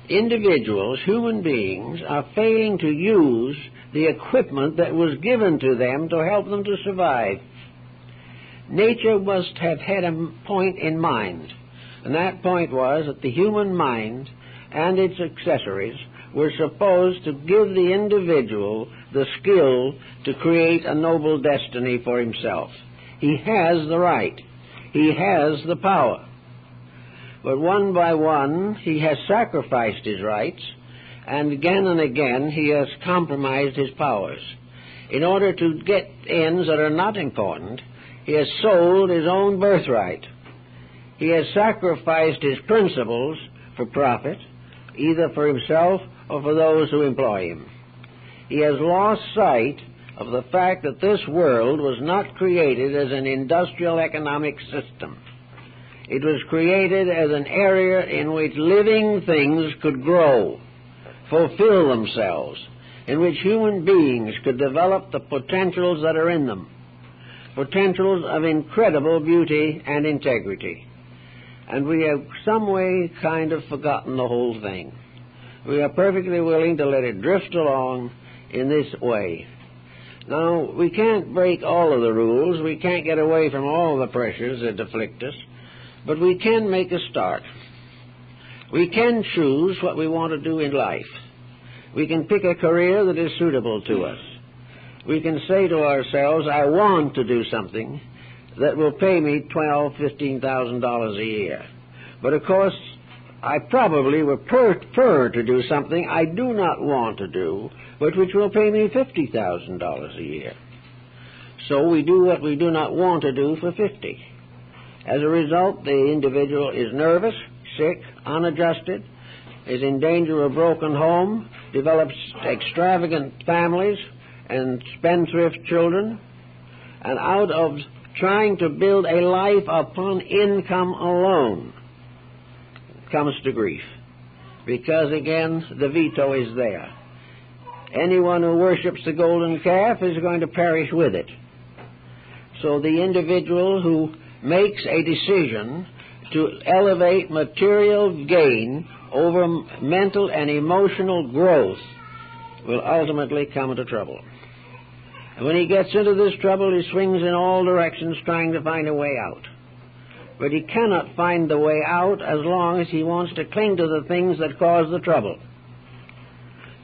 individuals, human beings, are failing to use the equipment that was given to them to help them to survive. Nature must have had a point in mind, and that point was that the human mind and its accessories were supposed to give the individual the skill to create a noble destiny for himself. He has the right. He has the power. But one by one, he has sacrificed his rights, and again he has compromised his powers. In order to get ends that are not important, he has sold his own birthright. He has sacrificed his principles for profit, either for himself or for those who employ him. He has lost sight of the fact that this world was not created as an industrial economic system. It was created as an area in which living things could grow, fulfill themselves, in which human beings could develop the potentials that are in them, potentials of incredible beauty and integrity. And we have some way kind of forgotten the whole thing. We are perfectly willing to let it drift along in this way. Now, we can't break all of the rules. We can't get away from all the pressures that afflict us. But we can make a start. We can choose what we want to do in life. We can pick a career that is suitable to us. We can say to ourselves, I want to do something that will pay me $12,000, $15,000 a year. But of course, I probably would prefer to do something I do not want to do, but which will pay me $50,000 a year. So we do what we do not want to do for $50,000. As a result, the individual is nervous, sick, unadjusted, is in danger of a broken home, develops extravagant families and spendthrift children, and out of trying to build a life upon income alone comes to grief. Because, again, the veto is there. Anyone who worships the golden calf is going to perish with it. So the individual who makes a decision to elevate material gain over mental and emotional growth will ultimately come into trouble. And when he gets into this trouble, he swings in all directions trying to find a way out. but he cannot find the way out as long as he wants to cling to the things that cause the trouble.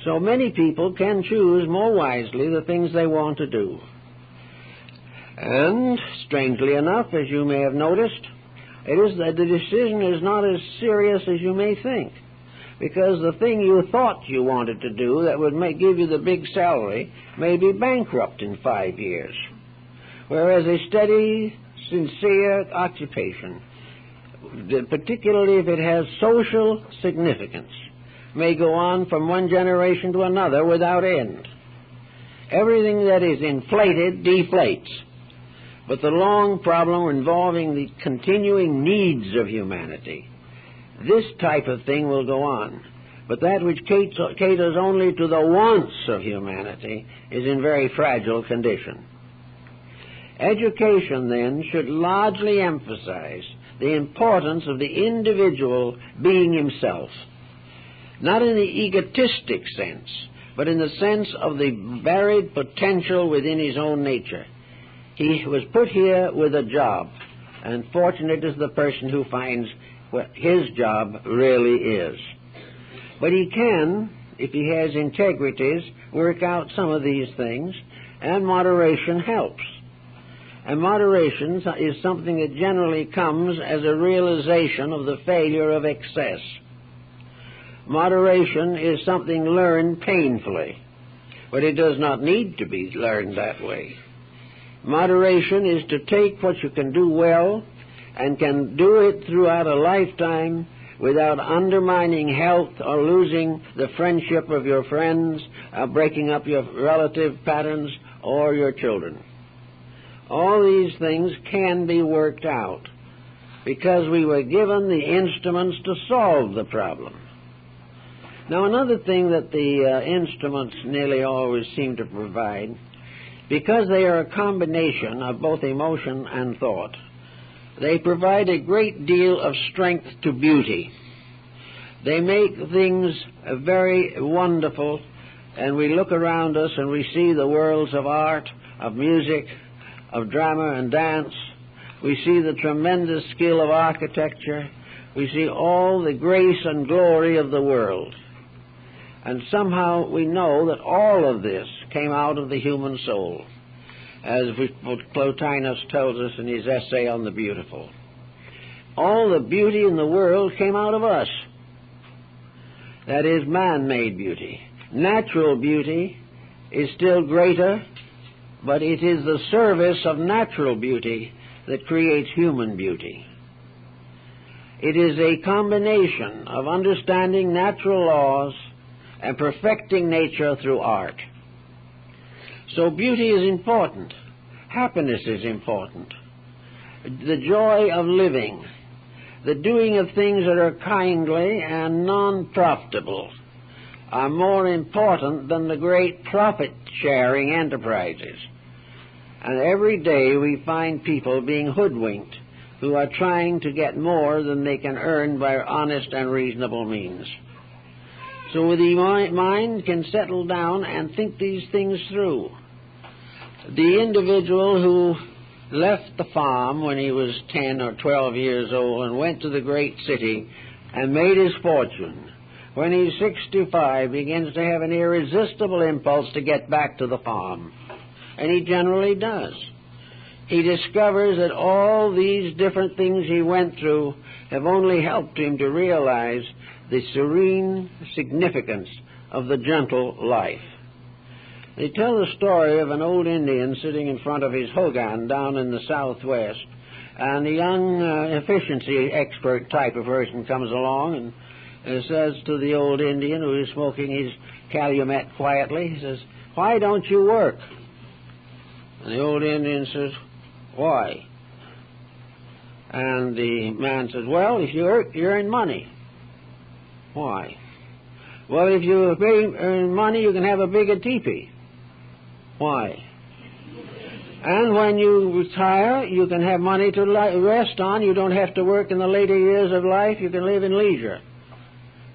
So many people can choose more wisely the things they want to do. And, strangely enough, as you may have noticed, it is that the decision is not as serious as you may think, because the thing you thought you wanted to do that would give you the big salary may be bankrupt in 5 years, whereas a steady, sincere occupation, particularly if it has social significance, may go on from one generation to another without end. Everything that is inflated deflates. But the long problem involving the continuing needs of humanity, this type of thing will go on. But that which caters only to the wants of humanity is in very fragile condition. Education, then, should largely emphasize the importance of the individual being himself, not in the egotistic sense, but in the sense of the varied potential within his own nature. He was put here with a job, and fortunate is the person who finds what his job really is. But he can, if he has integrities, work out some of these things, and moderation helps. And moderation is something that generally comes as a realization of the failure of excess. Moderation is something learned painfully, but it does not need to be learned that way. Moderation is to take what you can do well and can do it throughout a lifetime without undermining health or losing the friendship of your friends, breaking up your relative patterns or your children. All these things can be worked out because we were given the instruments to solve the problem. Now, another thing that the instruments nearly always seem to provide, because they are a combination of both emotion and thought, they provide a great deal of strength to beauty. They make things very wonderful, and we look around us and we see the worlds of art, of music, of drama and dance. We see the tremendous skill of architecture. We see all the grace and glory of the world. And somehow we know that all of this came out of the human soul, as Plotinus tells us in his essay on the beautiful. All the beauty in the world came out of us. That is man-made beauty. Natural beauty is still greater, but it is the service of natural beauty that creates human beauty. It is a combination of understanding natural laws and perfecting nature through art. So beauty is important. Happiness is important. The joy of living, the doing of things that are kindly and non-profitable, are more important than the great profit-sharing enterprises. And every day we find people being hoodwinked who are trying to get more than they can earn by honest and reasonable means. So the mind can settle down and think these things through. The individual who left the farm when he was 10 or 12 years old and went to the great city and made his fortune, when he's 65, begins to have an irresistible impulse to get back to the farm. And he generally does. He discovers that all these different things he went through have only helped him to realize the serene significance of the gentle life. They tell the story of an old Indian sitting in front of his hogan down in the southwest, and a young efficiency expert type of person comes along and says to the old Indian who is smoking his calumet quietly, he says, "Why don't you work?" And the old Indian says, "Why?" And the man says, "Well, if you work, you earn money." "Why?" "Well, if you earn money, you can have a bigger teepee." "Why?" "And when you retire, you can have money to rest on. You don't have to work in the later years of life. You can live in leisure."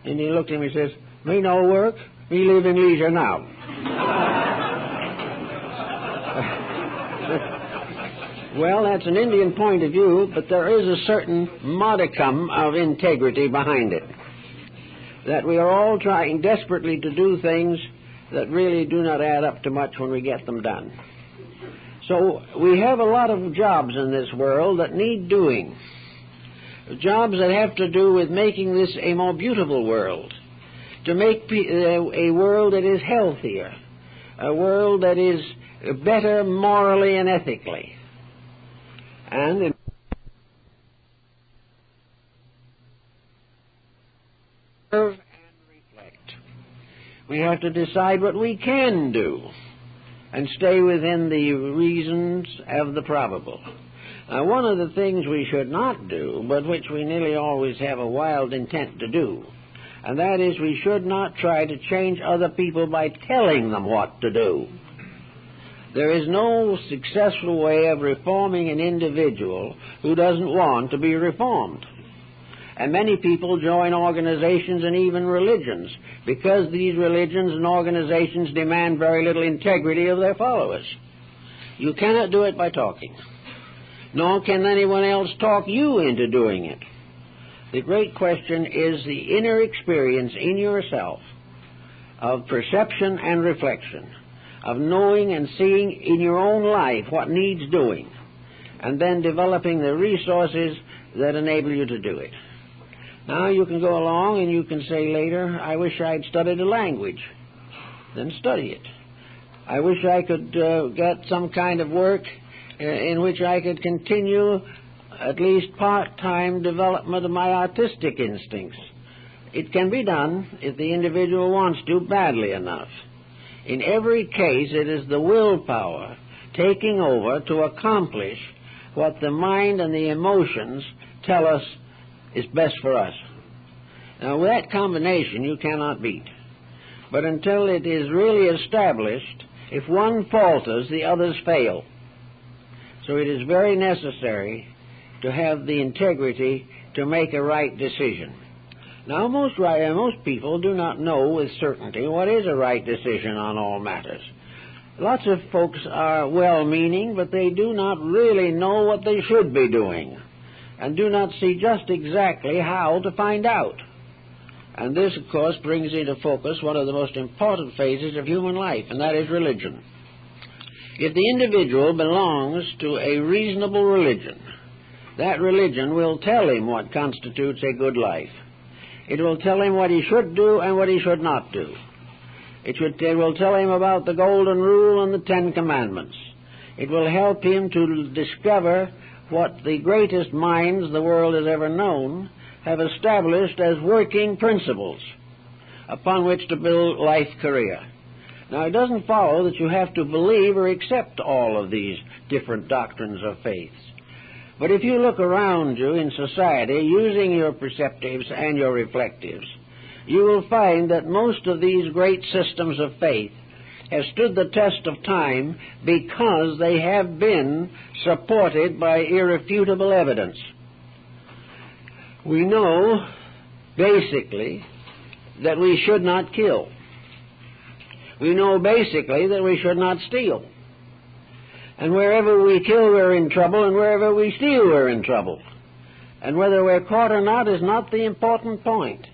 And he looked at him and says, "Me no work. Me live in leisure now." Well, that's an Indian point of view, but there is a certain modicum of integrity behind it. That we are all trying desperately to do things that really do not add up to much when we get them done. So we have a lot of jobs in this world that need doing. Jobs that have to do with making this a more beautiful world, to make a world that is healthier, a world that is better morally and ethically. And observe and reflect. We have to decide what we can do and stay within the reasons of the probable. Now, one of the things we should not do, but which we nearly always have a wild intent to do, and that is we should not try to change other people by telling them what to do. There is no successful way of reforming an individual who doesn't want to be reformed. And many people join organizations and even religions because these religions and organizations demand very little integrity of their followers. You cannot do it by talking, nor can anyone else talk you into doing it. The great question is the inner experience in yourself of perception and reflection, of knowing and seeing in your own life what needs doing, and then developing the resources that enable you to do it. Now you can go along and you can say later, I wish I'd studied a language. Then study it. I wish I could get some kind of work in which I could continue at least part-time development of my artistic instincts. It can be done if the individual wants to badly enough. In every case, it is the willpower taking over to accomplish what the mind and the emotions tell us is best for us. Now, with that combination, you cannot beat. But until it is really established, if one falters, the others fail. So it is very necessary to have the integrity to make a right decision. Now, most people do not know with certainty what is a right decision on all matters. Lots of folks are well-meaning, but they do not really know what they should be doing, and do not see just exactly how to find out. And this, of course, brings into focus one of the most important phases of human life, and that is religion. If the individual belongs to a reasonable religion, that religion will tell him what constitutes a good life. It will tell him what he should do and what he should not do. It will tell him about the Golden Rule and the Ten Commandments. It will help him to discover what the greatest minds the world has ever known have established as working principles upon which to build life career. Now, it doesn't follow that you have to believe or accept all of these different doctrines of faith. But if you look around you in society using your perceptives and your reflectives, you will find that most of these great systems of faith have stood the test of time because they have been supported by irrefutable evidence. We know, basically, that we should not kill. We know, basically, that we should not steal. And wherever we kill, we're in trouble, and wherever we steal, we're in trouble. And whether we're caught or not is not the important point.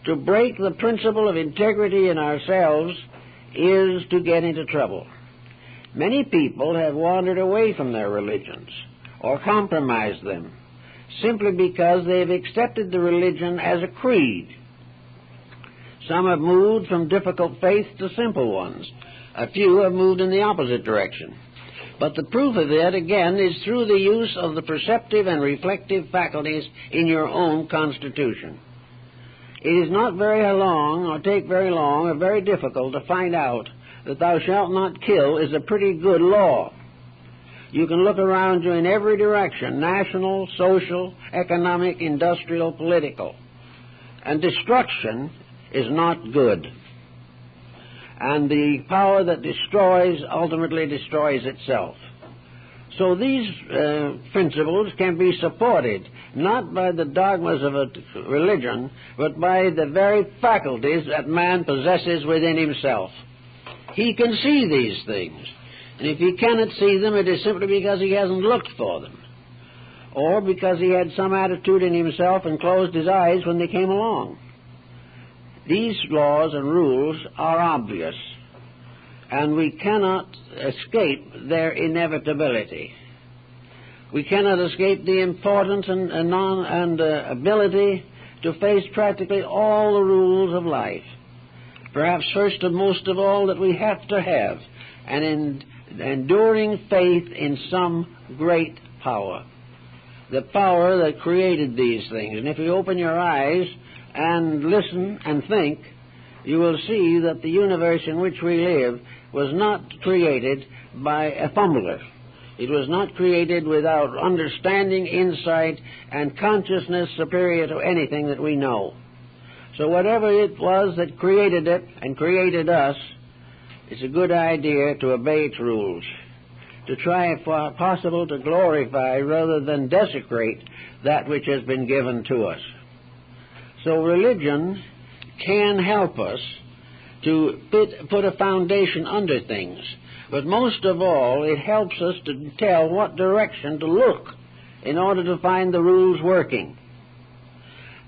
To break the principle of integrity in ourselves is to get into trouble. Many people have wandered away from their religions or compromised them simply because they've accepted the religion as a creed. Some have moved from difficult faiths to simple ones. A few have moved in the opposite direction. But the proof of that, again, is through the use of the perceptive and reflective faculties in your own constitution. It is not very long, or take very long, or very difficult to find out that thou shalt not kill is a pretty good law. You can look around you in every direction, national, social, economic, industrial, political. And destruction is not good. And the power that destroys ultimately destroys itself. So these principles can be supported not by the dogmas of a religion, but by the very faculties that man possesses within himself. He can see these things. And if he cannot see them, it is simply because he hasn't looked for them, or because he had some attitude in himself and closed his eyes when they came along. These laws and rules are obvious, and we cannot escape their inevitability. We cannot escape the importance and ability to face practically all the rules of life. Perhaps first and most of all, that we have to have an enduring faith in some great power, the power that created these things. And if you open your eyes and listen and think, you will see that the universe in which we live was not created by a fumbler. It was not created without understanding, insight, and consciousness superior to anything that we know. So whatever it was that created it and created us, it's a good idea to obey its rules, to try if possible to glorify rather than desecrate that which has been given to us. So religion can help us to put a foundation under things. But most of all, it helps us to tell what direction to look in order to find the rules working.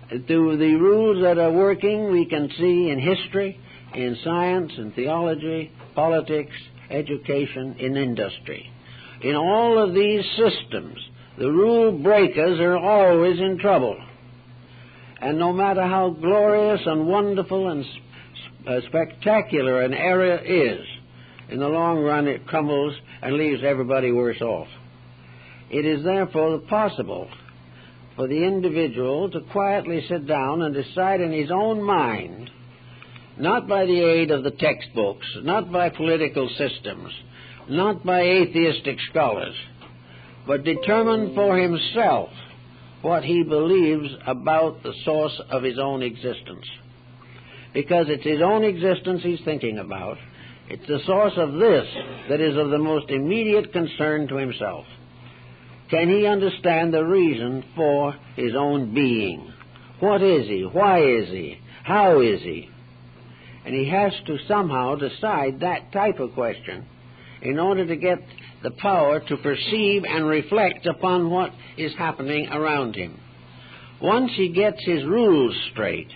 Through the rules that are working, we can see in history, in science, in theology, politics, education, in industry. In all of these systems, the rule breakers are always in trouble. And no matter how glorious and wonderful and spectacular an area is, in the long run it crumbles and leaves everybody worse off. It is therefore possible for the individual to quietly sit down and decide in his own mind, not by the aid of the textbooks, not by political systems, not by atheistic scholars, but determine for himself what he believes about the source of his own existence. Because it's his own existence he's thinking about. It's the source of this that is of the most immediate concern to himself. Can he understand the reason for his own being? What is he? Why is he? How is he? And he has to somehow decide that type of question in order to get the power to perceive and reflect upon what is happening around him. Once he gets his rules straight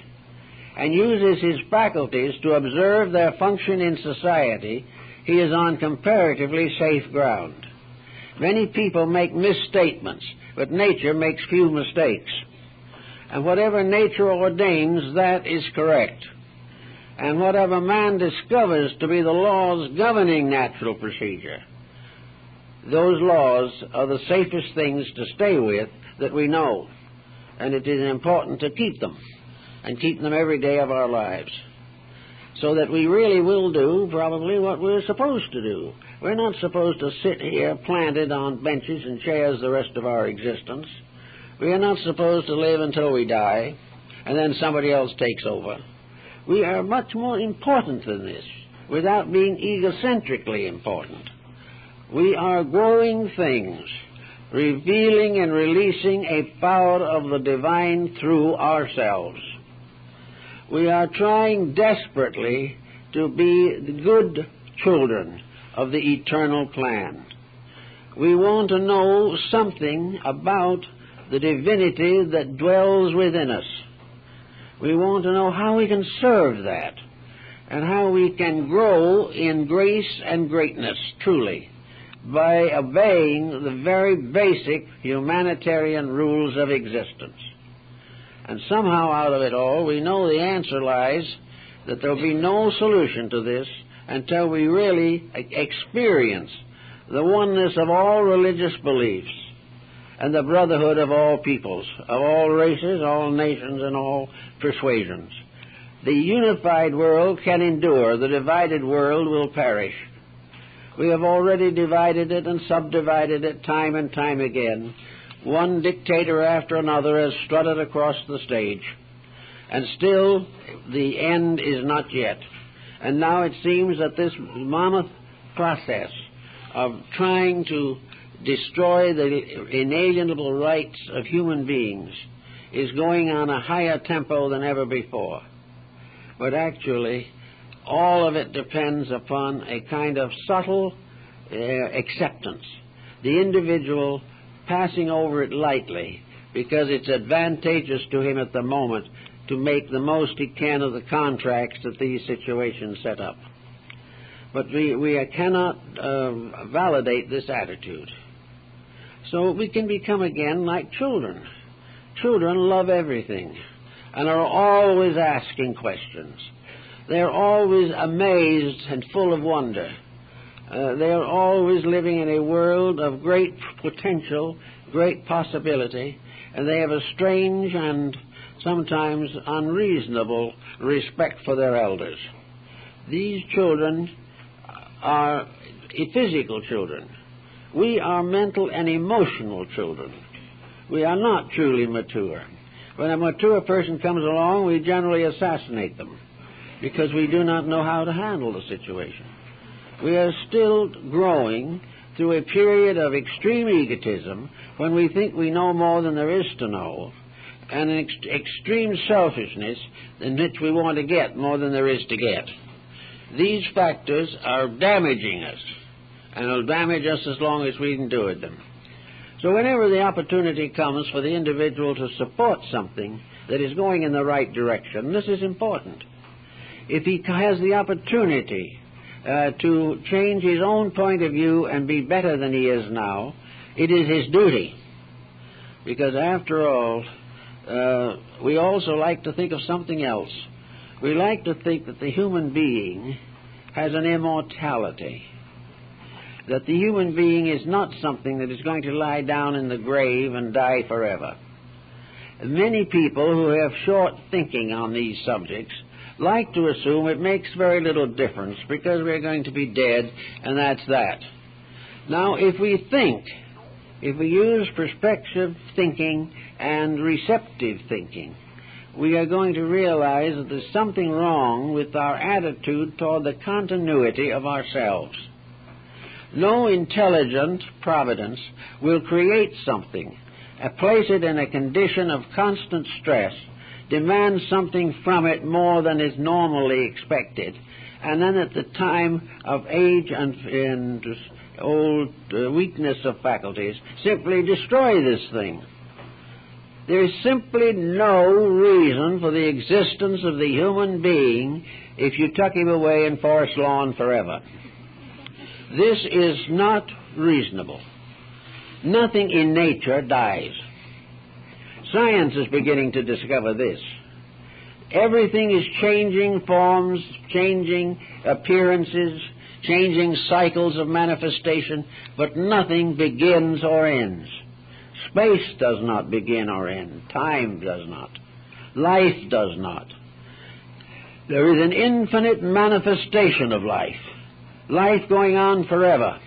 and uses his faculties to observe their function in society, he is on comparatively safe ground. Many people make misstatements, but nature makes few mistakes. And whatever nature ordains, that is correct. And whatever man discovers to be the laws governing natural procedure, those laws are the safest things to stay with that we know. And it is important to keep them, and keep them every day of our lives, so that we really will do probably what we're supposed to do. We're not supposed to sit here planted on benches and chairs the rest of our existence. We are not supposed to live until we die, and then somebody else takes over. We are much more important than this, without being egocentrically important. We are growing things, revealing and releasing a power of the divine through ourselves. We are trying desperately to be the good children of the eternal plan. We want to know something about the divinity that dwells within us. We want to know how we can serve that, and how we can grow in grace and greatness, truly, by obeying the very basic humanitarian rules of existence. And somehow out of it all, we know the answer lies that there will be no solution to this until we really experience the oneness of all religious beliefs and the brotherhood of all peoples, of all races, all nations, and all persuasions. The unified world can endure. The divided world will perish. We have already divided it and subdivided it time and time again. One dictator after another has strutted across the stage, and still the end is not yet. And now it seems that this mammoth process of trying to destroy the inalienable rights of human beings is going on a higher tempo than ever before. But actually, all of it depends upon a kind of subtle acceptance, the individual passing over it lightly because it's advantageous to him at the moment to make the most he can of the contracts that these situations set up. But we cannot validate this attitude. So we can become again like children. Children love everything and are always asking questions. They're always amazed and full of wonder. They are always living in a world of great potential, great possibility, and they have a strange and sometimes unreasonable respect for their elders. These children are physical children. We are mental and emotional children. We are not truly mature. When a mature person comes along, we generally assassinate them because we do not know how to handle the situation. We are still growing through a period of extreme egotism when we think we know more than there is to know, and an extreme selfishness in which we want to get more than there is to get. These factors are damaging us, and will damage us as long as we endure them. So whenever the opportunity comes for the individual to support something that is going in the right direction, this is important. If he has the opportunity to change his own point of view and be better than he is now, it is his duty. Because after all, we also like to think of something else. We like to think that the human being has an immortality, that the human being is not something that is going to lie down in the grave and die forever. Many people who have short thinking on these subjects like to assume it makes very little difference because we're going to be dead and that's that. Now, if we use perspective thinking and receptive thinking, we are going to realize that there's something wrong with our attitude toward the continuity of ourselves. No intelligent providence will create something, place it in a condition of constant stress, demand something from it more than is normally expected, and then at the time of age and old weakness of faculties, simply destroy this thing. There is simply no reason for the existence of the human being if you tuck him away in forest lawn forever. This is not reasonable. Nothing in nature dies. Science is beginning to discover this. Everything is changing forms, changing appearances, changing cycles of manifestation, but nothing begins or ends. Space does not begin or end. Time does not. Life does not. There is an infinite manifestation of life. Life going on forever.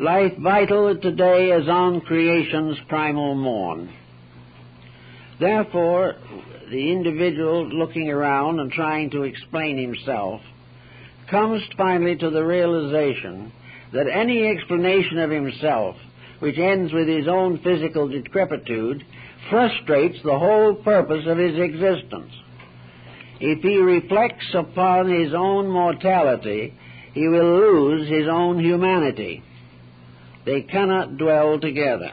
Life vital today as on creation's primal morn. Therefore, the individual looking around and trying to explain himself comes finally to the realization that any explanation of himself which ends with his own physical decrepitude frustrates the whole purpose of his existence. If he reflects upon his own mortality, he will lose his own humanity. They cannot dwell together.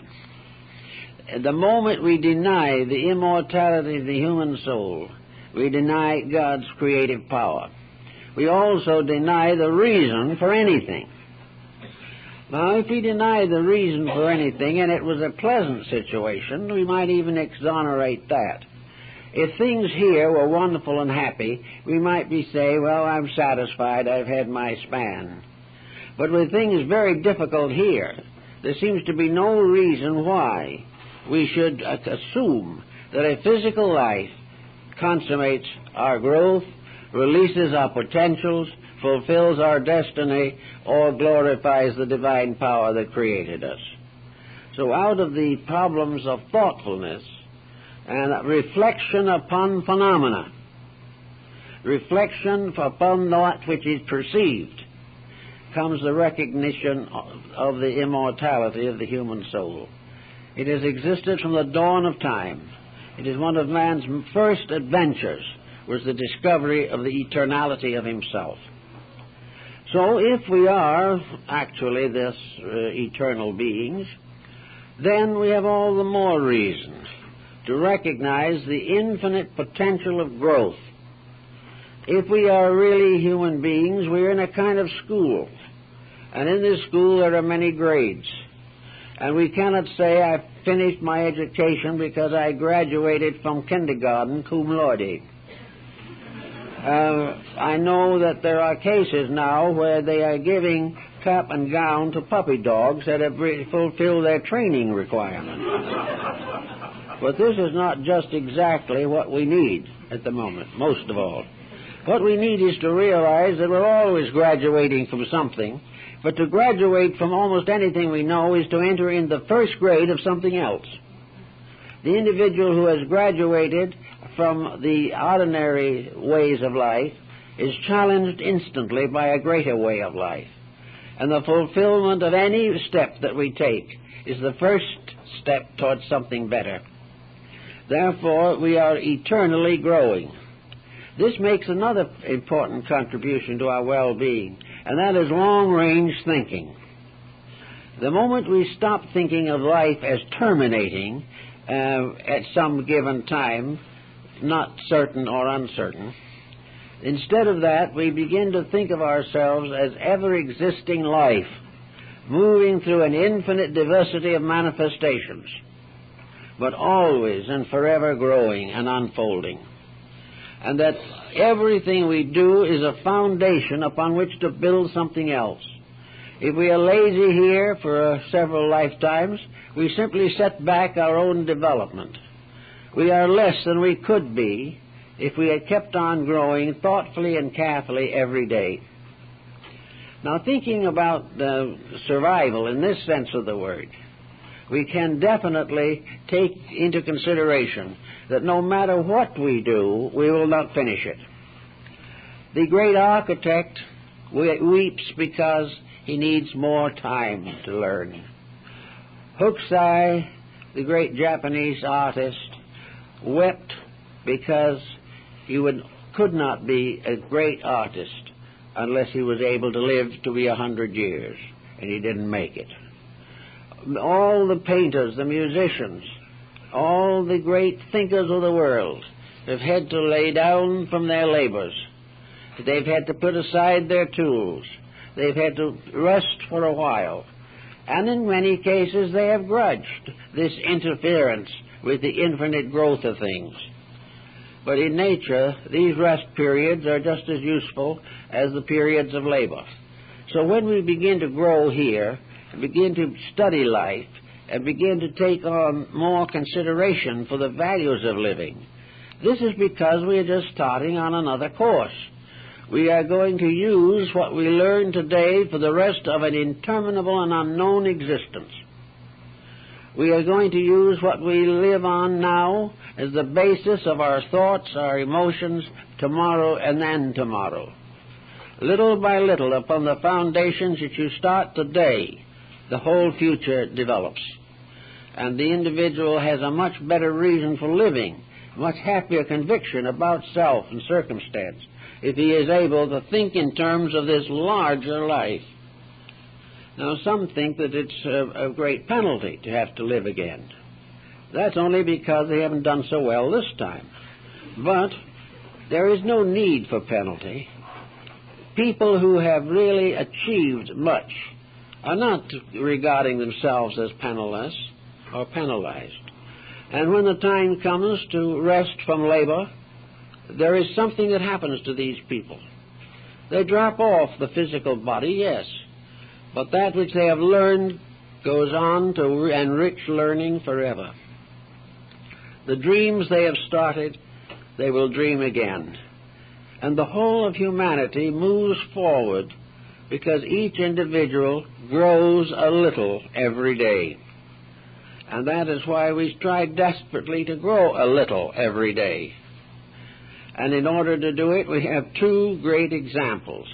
The moment we deny the immortality of the human soul, we deny God's creative power. We also deny the reason for anything. Now, if we deny the reason for anything, and it was a pleasant situation, we might even exonerate that. If things here were wonderful and happy, we might be say, well, I'm satisfied, I've had my span. But with things very difficult here, there seems to be no reason why we should assume that a physical life consummates our growth, releases our potentials, fulfills our destiny, or glorifies the divine power that created us. So out of the problems of thoughtfulness and reflection upon phenomena, reflection upon that which is perceived, comes the recognition of the immortality of the human soul. It has existed from the dawn of time. It is one of man's first adventures, was the discovery of the eternality of himself. So if we are actually this eternal beings, then we have all the more reason to recognize the infinite potential of growth. If we are really human beings, we're in a kind of school. And in this school there are many grades. And we cannot say I finished my education because I graduated from kindergarten cum laude. I know that there are cases now where they are giving cap and gown to puppy dogs that have fulfilled their training requirements. But this is not just exactly what we need at the moment, most of all. What we need is to realize that we're always graduating from something, but to graduate from almost anything we know is to enter in the first grade of something else. The individual who has graduated from the ordinary ways of life is challenged instantly by a greater way of life. And the fulfillment of any step that we take is the first step towards something better. Therefore, we are eternally growing. This makes another important contribution to our well-being, and that is long-range thinking. The moment we stop thinking of life as terminating at some given time, not certain or uncertain, instead of that, we begin to think of ourselves as ever-existing life, moving through an infinite diversity of manifestations, but always and forever growing and unfolding. And that everything we do is a foundation upon which to build something else. If we are lazy here for several lifetimes, we simply set back our own development. We are less than we could be if we had kept on growing thoughtfully and carefully every day. Now, thinking about the survival in this sense of the word, we can definitely take into consideration that no matter what we do, we will not finish it. The great architect weeps because he needs more time to learn. Hokusai, the great Japanese artist, wept because he could not be a great artist unless he was able to live to be 100 years, and he didn't make it. All the painters, the musicians, all the great thinkers of the world have had to lay down from their labors. They've had to put aside their tools. They've had to rest for a while. And in many cases they have grudged this interference with the infinite growth of things. But in nature, these rest periods are just as useful as the periods of labor. So when we begin to grow here, and begin to study life, and begin to take on more consideration for the values of living, this is because we are just starting on another course. We are going to use what we learn today for the rest of an interminable and unknown existence. We are going to use what we live on now as the basis of our thoughts, our emotions, tomorrow and then tomorrow. Little by little, upon the foundations that you start today, the whole future develops. And the individual has a much better reason for living, much happier conviction about self and circumstance, if he is able to think in terms of this larger life. Now, some think that it's a great penalty to have to live again. That's only because they haven't done so well this time. But there is no need for penalty. People who have really achieved much are not regarding themselves as penniless or penalized. And when the time comes to rest from labor, there is something that happens to these people. They drop off the physical body, yes, but that which they have learned goes on to enrich learning forever. The dreams they have started, they will dream again. And the whole of humanity moves forward because each individual grows a little every day. And that is why we strive desperately to grow a little every day. And in order to do it, we have two great examples.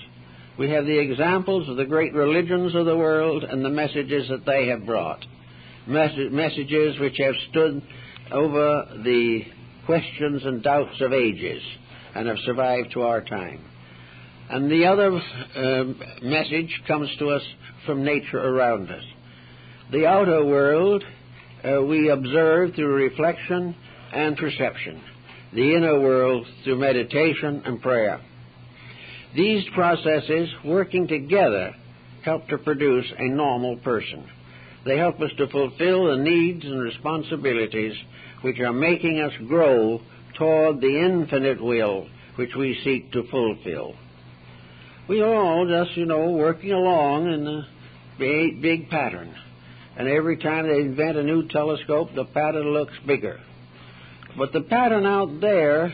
We have the examples of the great religions of the world and the messages that they have brought. Messages which have stood over the questions and doubts of ages and have survived to our time. And the other message comes to us from nature around us. The outer world we observe through reflection and perception. The inner world through meditation and prayer. These processes, working together, help to produce a normal person. They help us to fulfill the needs and responsibilities which are making us grow toward the infinite will which we seek to fulfill. We are all just, working along in the big pattern. And every time they invent a new telescope, the pattern looks bigger. But the pattern out there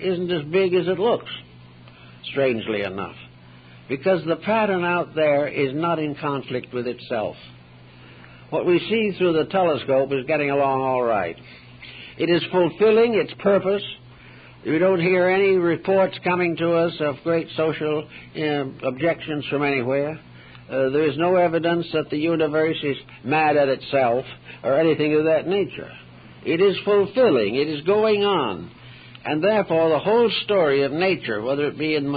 isn't as big as it looks, strangely enough, because the pattern out there is not in conflict with itself. What we see through the telescope is getting along all right. It is fulfilling its purpose. We don't hear any reports coming to us of great social objections from anywhere. There is no evidence that the universe is mad at itself or anything of that nature. It is fulfilling. It is going on. And therefore, the whole story of nature, whether it be in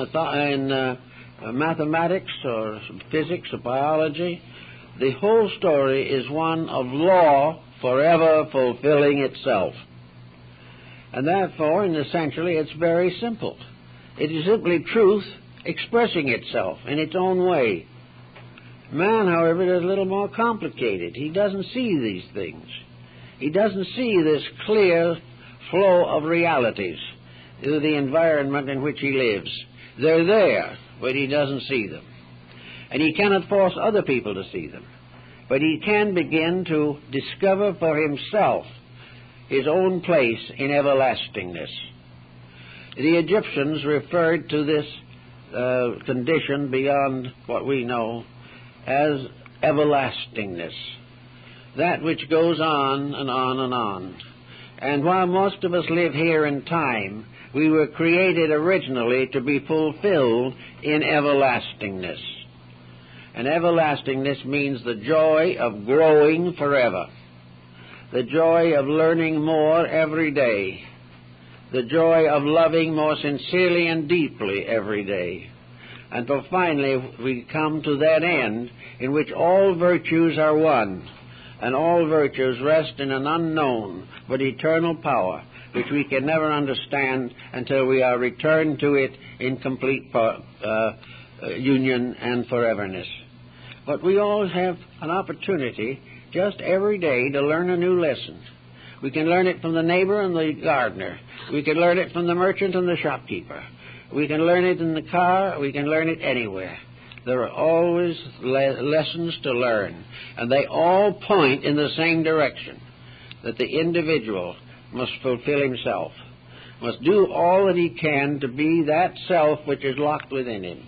mathematics or physics or biology, the whole story is one of law forever fulfilling itself. And therefore, and essentially, it's very simple. It is simply truth expressing itself in its own way. Man, however, is a little more complicated. He doesn't see these things. He doesn't see this clear flow of realities through the environment in which he lives. They're there, but he doesn't see them. And he cannot force other people to see them. But he can begin to discover for himself his own place in everlastingness. The Egyptians referred to this condition beyond what we know as everlastingness, that which goes on and on and on. And while most of us live here in time, we were created originally to be fulfilled in everlastingness. And everlastingness means the joy of growing forever, the joy of learning more every day, the joy of loving more sincerely and deeply every day, until finally we come to that end in which all virtues are one, and all virtues rest in an unknown but eternal power which we can never understand until we are returned to it in complete union and foreverness. But we always have an opportunity just every day to learn a new lesson. We can learn it from the neighbor and the gardener. We can learn it from the merchant and the shopkeeper. We can learn it in the car. We can learn it anywhere. There are always lessons to learn, and they all point in the same direction, that the individual must fulfill himself, must do all that he can to be that self which is locked within him.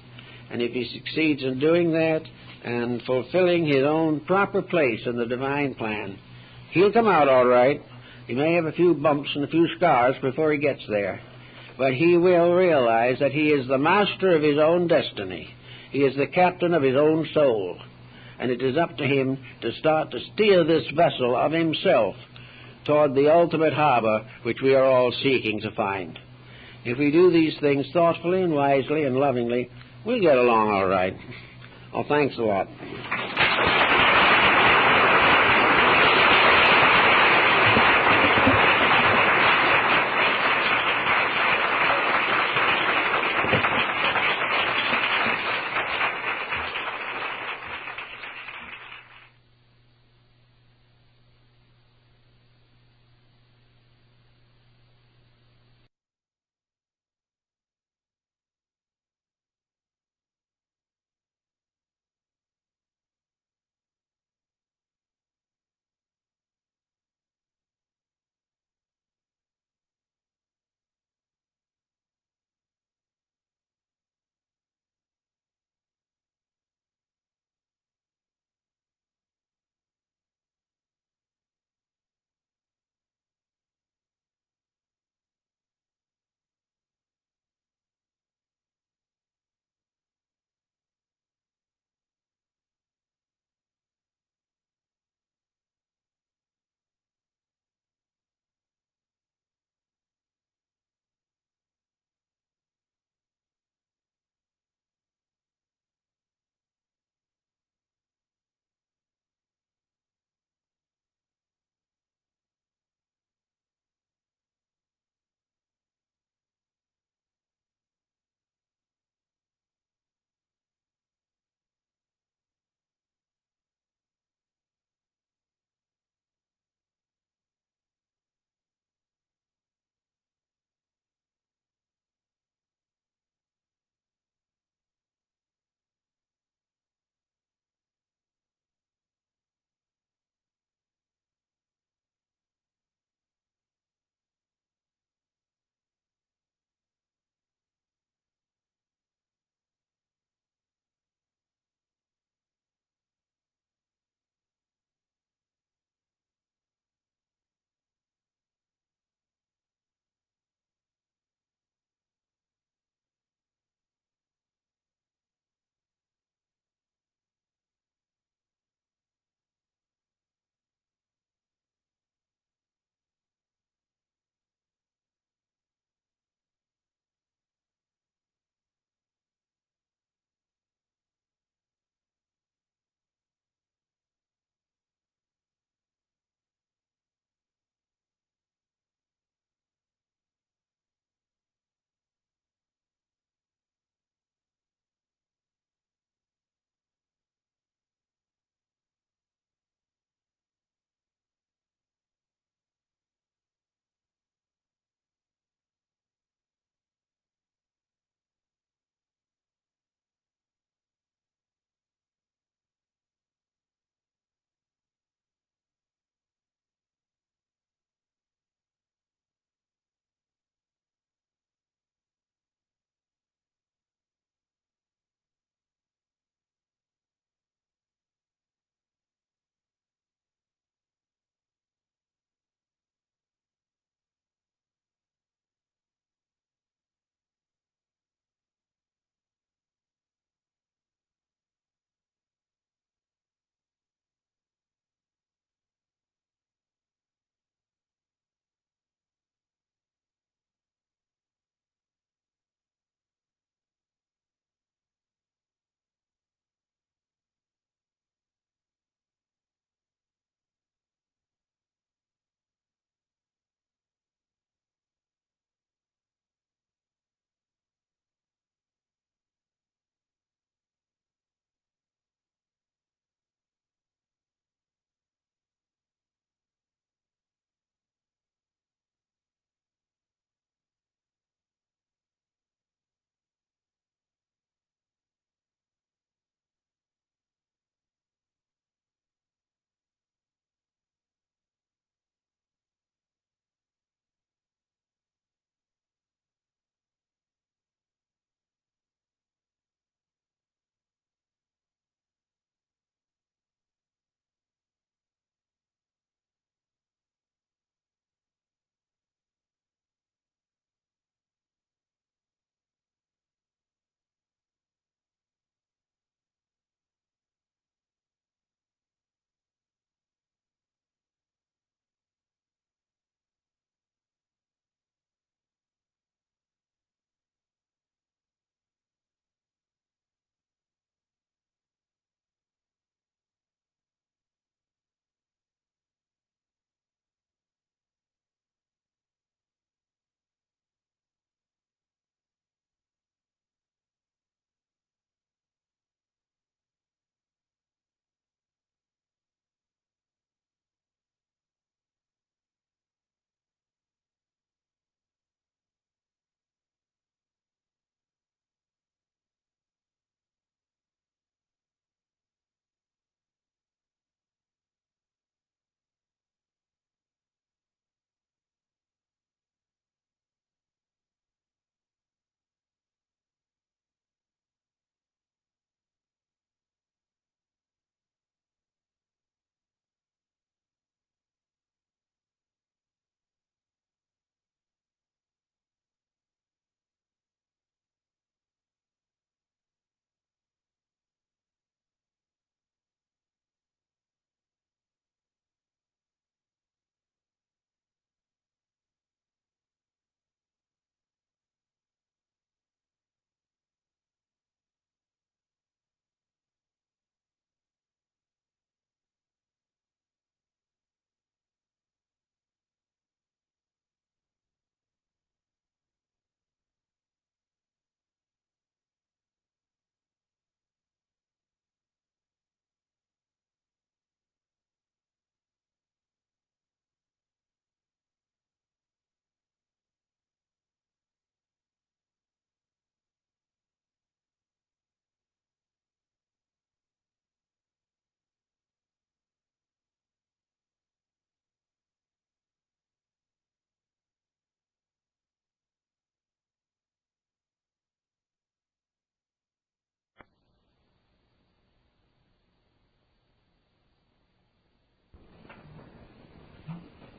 And if he succeeds in doing that and fulfilling his own proper place in the divine plan, he'll come out all right. He may have a few bumps and a few scars before he gets there, but he will realize that he is the master of his own destiny. He is the captain of his own soul, and it is up to him to start to steer this vessel of himself toward the ultimate harbor which we are all seeking to find. If we do these things thoughtfully and wisely and lovingly, we'll get along all right. Oh, thanks a lot.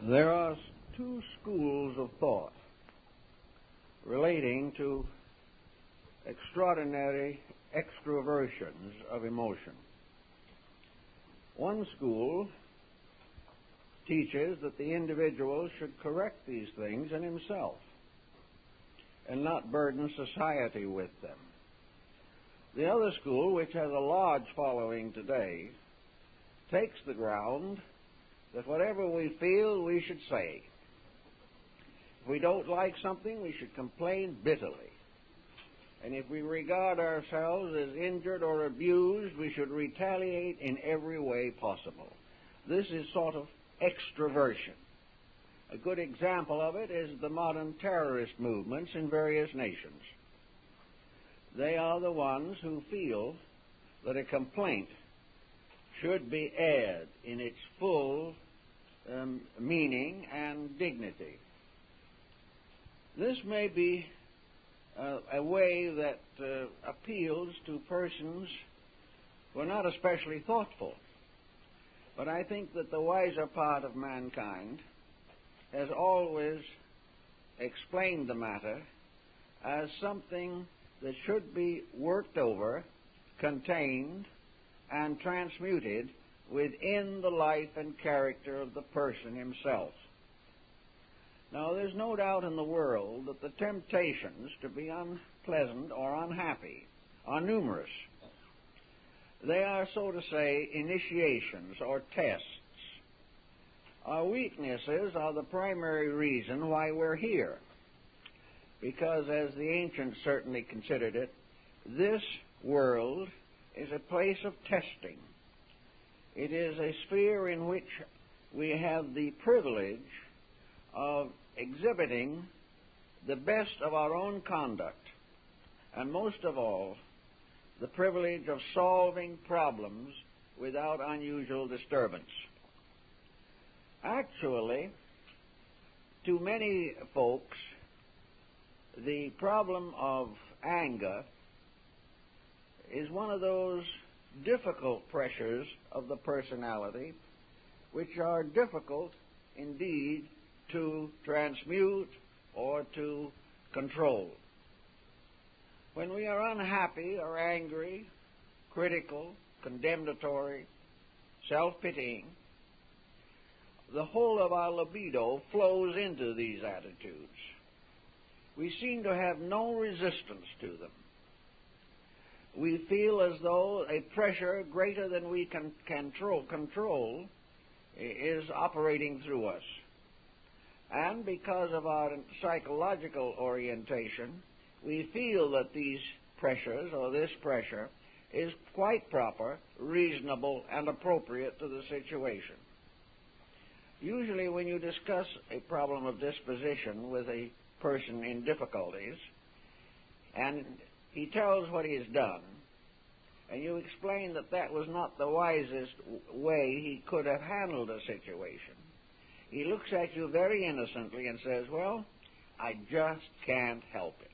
There are two schools of thought relating to extraordinary extroversions of emotion. One school teaches that the individual should correct these things in himself and not burden society with them. The other school, which has a large following today, takes the ground that whatever we feel, we should say. If we don't like something, we should complain bitterly. And if we regard ourselves as injured or abused, we should retaliate in every way possible. This is sort of extroversion. A good example of it is the modern terrorist movements in various nations. They are the ones who feel that a complaint should be aired in its full meaning and dignity. This may be a way that appeals to persons who are not especially thoughtful. But I think that the wiser part of mankind has always explained the matter as something that should be worked over, contained, and transmuted within the life and character of the person himself. Now, there's no doubt in the world that the temptations to be unpleasant or unhappy are numerous. They are, so to say, initiations or tests. Our weaknesses are the primary reason why we're here, because, as the ancients certainly considered it, this world is a place of testing. It is a sphere in which we have the privilege of exhibiting the best of our own conduct, and most of all, the privilege of solving problems without unusual disturbance. Actually, to many folks, the problem of anger is one of those difficult pressures of the personality which are difficult indeed to transmute or to control. When we are unhappy or angry, critical, condemnatory, self-pitying, the whole of our libido flows into these attitudes. We seem to have no resistance to them. We feel as though a pressure greater than we can control is operating through us. And because of our psychological orientation, we feel that these pressures, or this pressure, is quite proper, reasonable, and appropriate to the situation. Usually when you discuss a problem of disposition with a person in difficulties, and he tells what he has done, and you explain that that was not the wisest way he could have handled a situation, he looks at you very innocently and says, well, I just can't help it.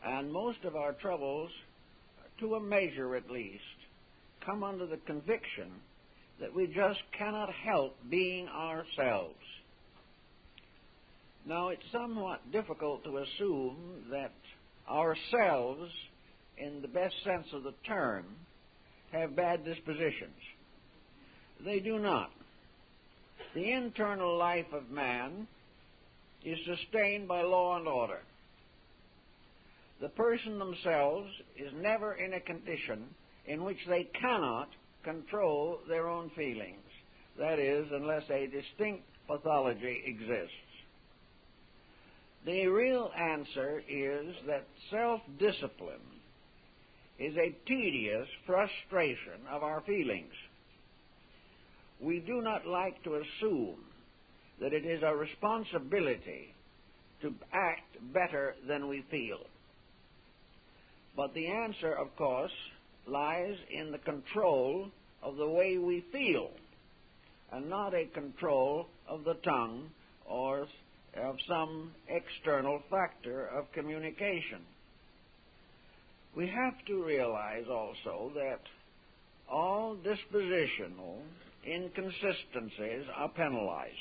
And most of our troubles, to a measure at least, come under the conviction that we just cannot help being ourselves. Now, it's somewhat difficult to assume that ourselves, in the best sense of the term, have bad dispositions. They do not. The internal life of man is sustained by law and order. The person themselves is never in a condition in which they cannot control their own feelings. That is, unless a distinct pathology exists. The real answer is that self-discipline is a tedious frustration of our feelings. We do not like to assume that it is our responsibility to act better than we feel. But the answer, of course, lies in the control of the way we feel, and not a control of the tongue or of some external factor of communication. We have to realize also that all dispositional inconsistencies are penalized.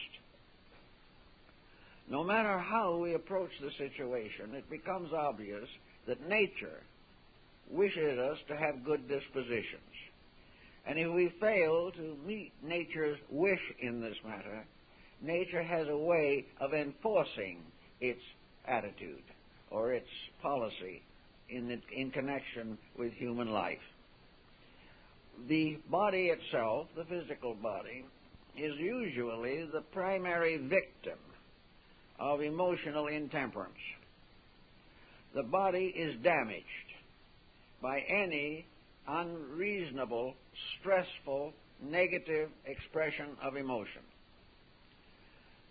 No matter how we approach the situation, it becomes obvious that nature wishes us to have good dispositions. And if we fail to meet nature's wish in this matter, nature has a way of enforcing its attitude or its policy in connection with human life. The body itself, the physical body, is usually the primary victim of emotional intemperance. The body is damaged by any unreasonable, stressful, negative expression of emotion.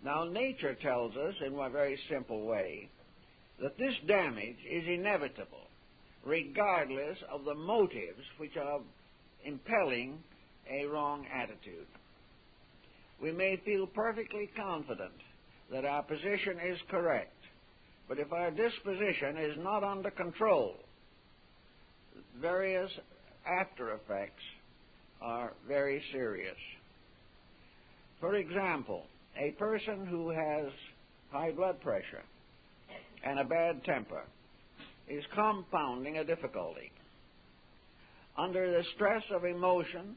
Now, nature tells us in a very simple way that this damage is inevitable, regardless of the motives which are impelling a wrong attitude. We may feel perfectly confident that our position is correct, but if our disposition is not under control, various after effects are very serious. For example, a person who has high blood pressure and a bad temper is compounding a difficulty. Under the stress of emotion,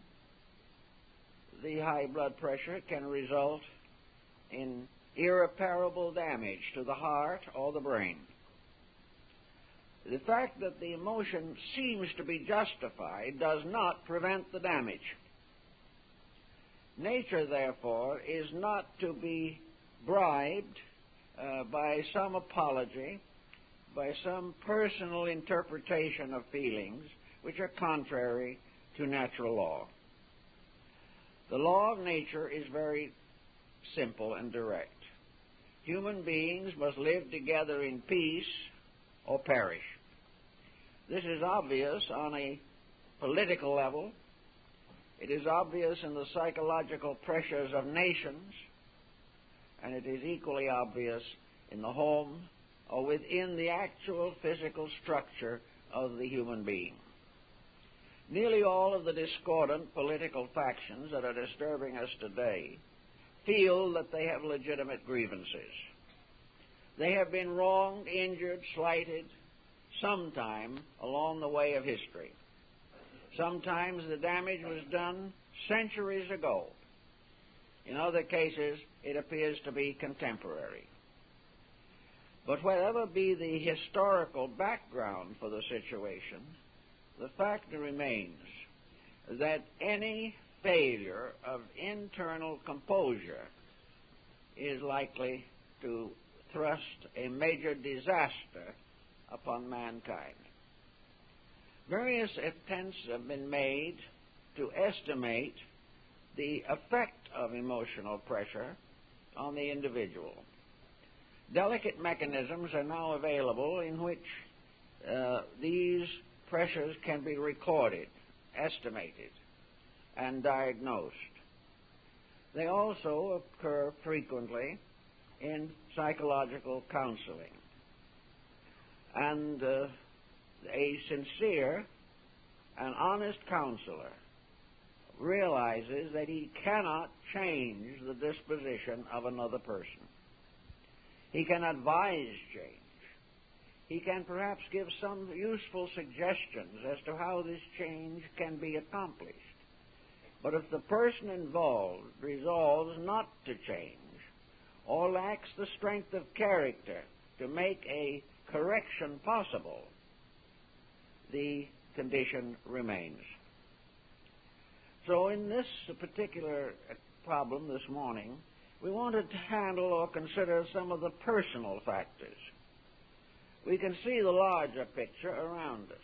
the high blood pressure can result in irreparable damage to the heart or the brain. The fact that the emotion seems to be justified does not prevent the damage. Nature, therefore, is not to be bribed by some apology, by some personal interpretation of feelings which are contrary to natural law. The law of nature is very simple and direct. Human beings must live together in peace or perish. This is obvious on a political level. It is obvious in the psychological pressures of nations, and it is equally obvious in the home or within the actual physical structure of the human being. Nearly all of the discordant political factions that are disturbing us today feel that they have legitimate grievances. They have been wronged, injured, slighted sometime along the way of history. Sometimes the damage was done centuries ago. In other cases, it appears to be contemporary. But whatever be the historical background for the situation, the fact remains that any failure of internal composure is likely to thrust a major disaster upon mankind. Various attempts have been made to estimate the effect of emotional pressure on the individual. Delicate mechanisms are now available in which these pressures can be recorded, estimated, and diagnosed. They also occur frequently in psychological counseling. And a sincere and honest counselor realizes that he cannot change the disposition of another person. He can advise change. He can perhaps give some useful suggestions as to how this change can be accomplished. But if the person involved resolves not to change or lacks the strength of character to make a correction possible, the condition remains. So in this particular problem this morning, we wanted to handle or consider some of the personal factors. We can see the larger picture around us,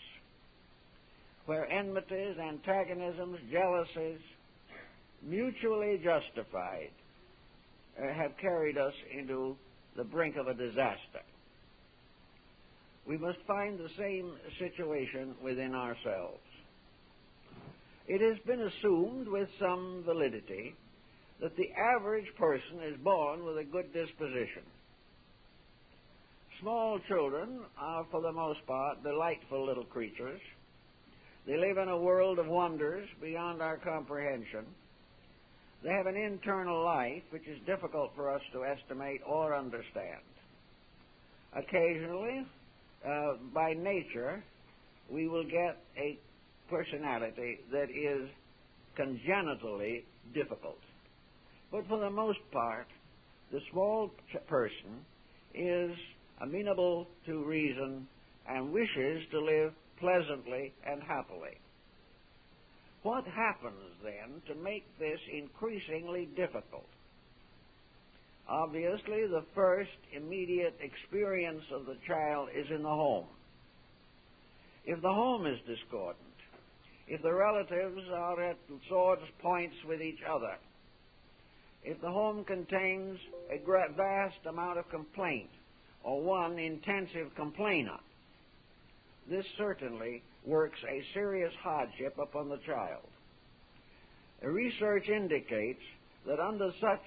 where enmities, antagonisms, jealousies, mutually justified, have carried us into the brink of a disaster. We must find the same situation within ourselves. It has been assumed with some validity that the average person is born with a good disposition. Small children are, for the most part, delightful little creatures. They live in a world of wonders beyond our comprehension. They have an internal life which is difficult for us to estimate or understand. Occasionally, by nature, we will get a personality that is congenitally difficult. But for the most part, the small person is amenable to reason and wishes to live pleasantly and happily. What happens then to make this increasingly difficult? Obviously, the first immediate experience of the child is in the home. If the home is discordant, if the relatives are at swords' points with each other, if the home contains a vast amount of complaint or one intensive complainer, this certainly works a serious hardship upon the child. Research indicates that under such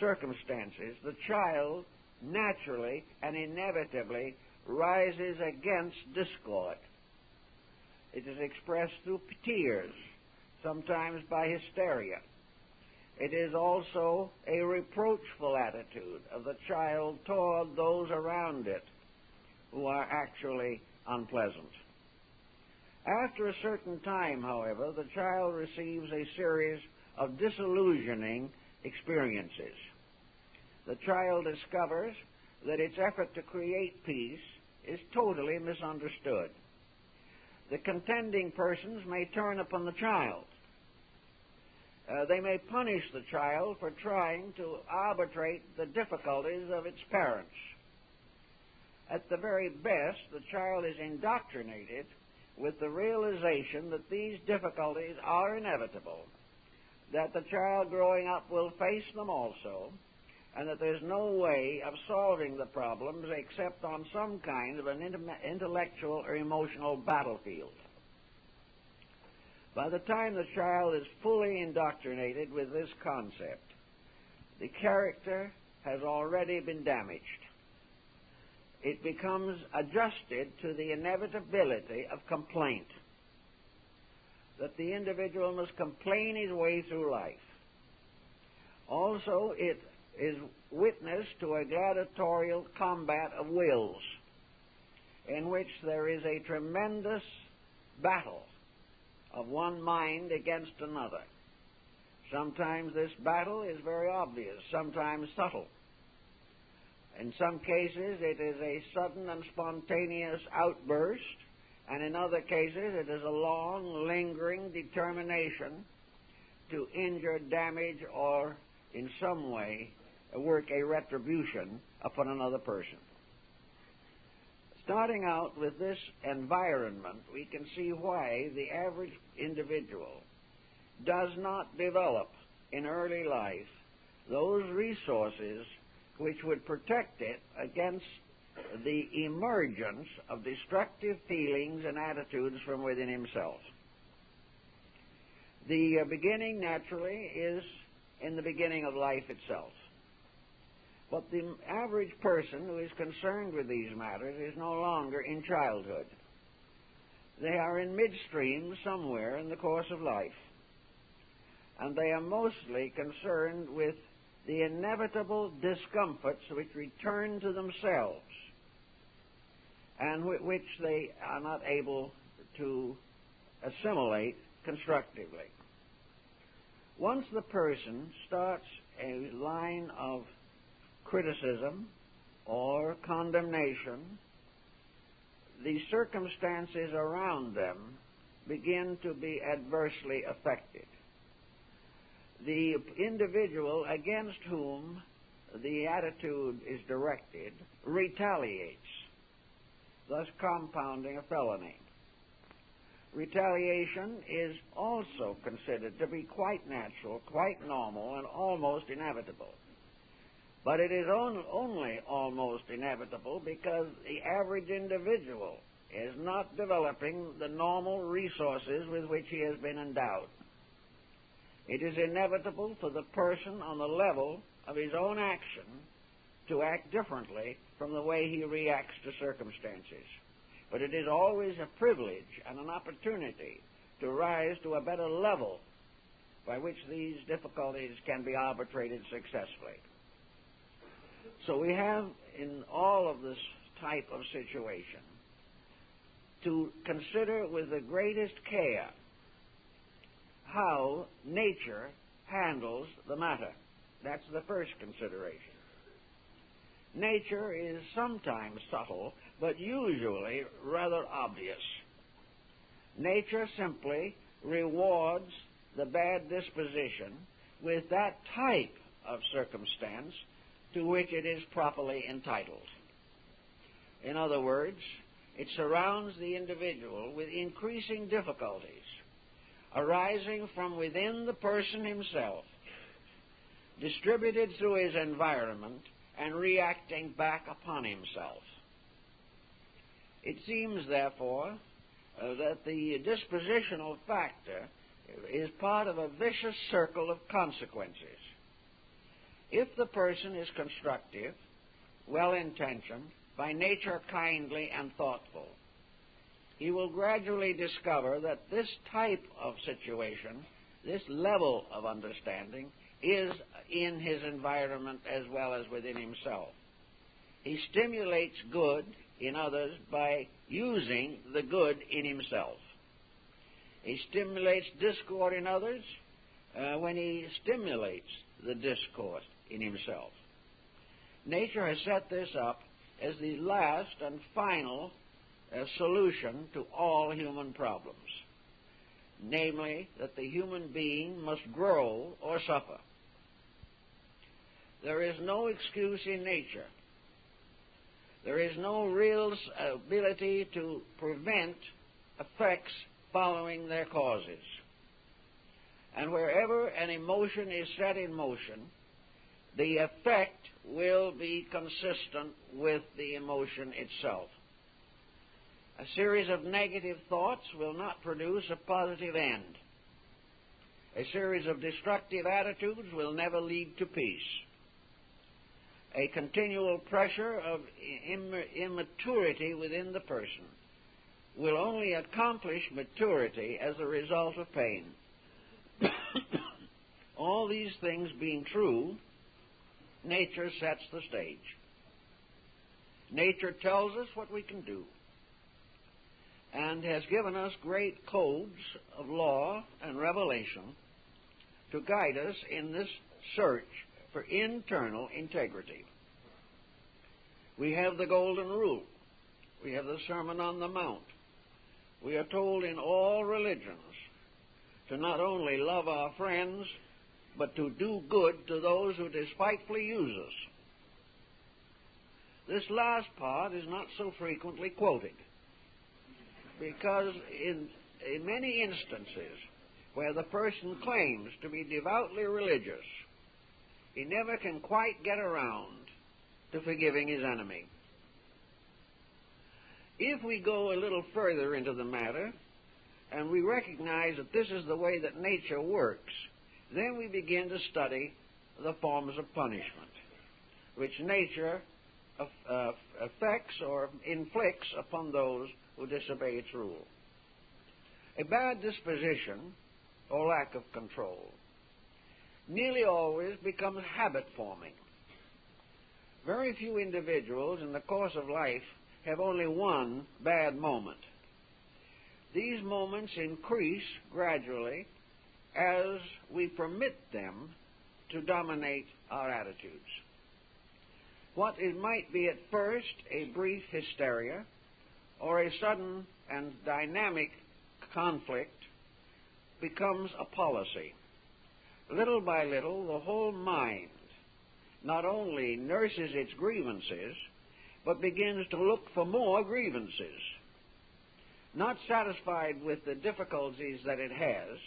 circumstances, the child naturally and inevitably rises against discord. It is expressed through tears, sometimes by hysteria. It is also a reproachful attitude of the child toward those around it who are actually unpleasant. After a certain time, however, the child receives a series of disillusioning experiences. The child discovers that its effort to create peace is totally misunderstood. The contending persons may turn upon the child. They may punish the child for trying to arbitrate the difficulties of its parents. At the very best, the child is indoctrinated with the realization that these difficulties are inevitable, that the child growing up will face them also, and that there's no way of solving the problems except on some kind of an intellectual or emotional battlefield. By the time the child is fully indoctrinated with this concept, the character has already been damaged. It becomes adjusted to the inevitability of complaint, that the individual must complain his way through life. Also, it is witness to a gladiatorial combat of wills, in which there is a tremendous battle of one mind against another. Sometimes this battle is very obvious, sometimes subtle. In some cases, it is a sudden and spontaneous outburst, and in other cases, it is a long, lingering determination to injure, damage, or in some way work a retribution upon another person. Starting out with this environment, we can see why the average individual does not develop in early life those resources which would protect it against the emergence of destructive feelings and attitudes from within himself. The beginning, naturally, is in the beginning of life itself. But the average person who is concerned with these matters is no longer in childhood. They are in midstream somewhere in the course of life. And they are mostly concerned with the inevitable discomforts which return to themselves and which they are not able to assimilate constructively. Once the person starts a line of criticism or condemnation, the circumstances around them begin to be adversely affected. The individual against whom the attitude is directed retaliates, thus compounding a felony. Retaliation is also considered to be quite natural, quite normal, and almost inevitable. But it is only almost inevitable because the average individual is not developing the normal resources with which he has been endowed. It is inevitable for the person on the level of his own action to act differently from the way he reacts to circumstances. But it is always a privilege and an opportunity to rise to a better level by which these difficulties can be arbitrated successfully. So we have in all of this type of situation to consider with the greatest care how nature handles the matter. That's the first consideration. Nature is sometimes subtle, but usually rather obvious. Nature simply rewards the bad disposition with that type of circumstance to which it is properly entitled. In other words, it surrounds the individual with increasing difficulties arising from within the person himself, distributed through his environment and reacting back upon himself. It seems, therefore, that the dispositional factor is part of a vicious circle of consequences. If the person is constructive, well-intentioned, by nature kindly and thoughtful, he will gradually discover that this type of situation, this level of understanding, is in his environment as well as within himself. He stimulates good in others by using the good in himself. He stimulates discord in others when he stimulates the discord in himself. Nature has set this up as the last and final solution to all human problems, namely that the human being must grow or suffer. There is no excuse in nature. There is no real ability to prevent effects following their causes. And wherever an emotion is set in motion, the effect will be consistent with the emotion itself. A series of negative thoughts will not produce a positive end. A series of destructive attitudes will never lead to peace. A continual pressure of immaturity within the person will only accomplish maturity as a result of pain. All these things being true, nature sets the stage. Nature tells us what we can do and has given us great codes of law and revelation to guide us in this search for internal integrity. We have the Golden Rule. We have the Sermon on the Mount. We are told in all religions to not only love our friends, but to do good to those who despitefully use us. This last part is not so frequently quoted, because in many instances where the person claims to be devoutly religious, he never can quite get around to forgiving his enemy. If we go a little further into the matter, and we recognize that this is the way that nature works, then we begin to study the forms of punishment, which nature affects or inflicts upon those who disobey its rule. A bad disposition or lack of control nearly always becomes habit-forming. Very few individuals in the course of life have only one bad moment. These moments increase gradually as we permit them to dominate our attitudes. What it might be at first a brief hysteria or a sudden and dynamic conflict becomes a policy. Little by little, the whole mind not only nurses its grievances, but begins to look for more grievances. Not satisfied with the difficulties that it has,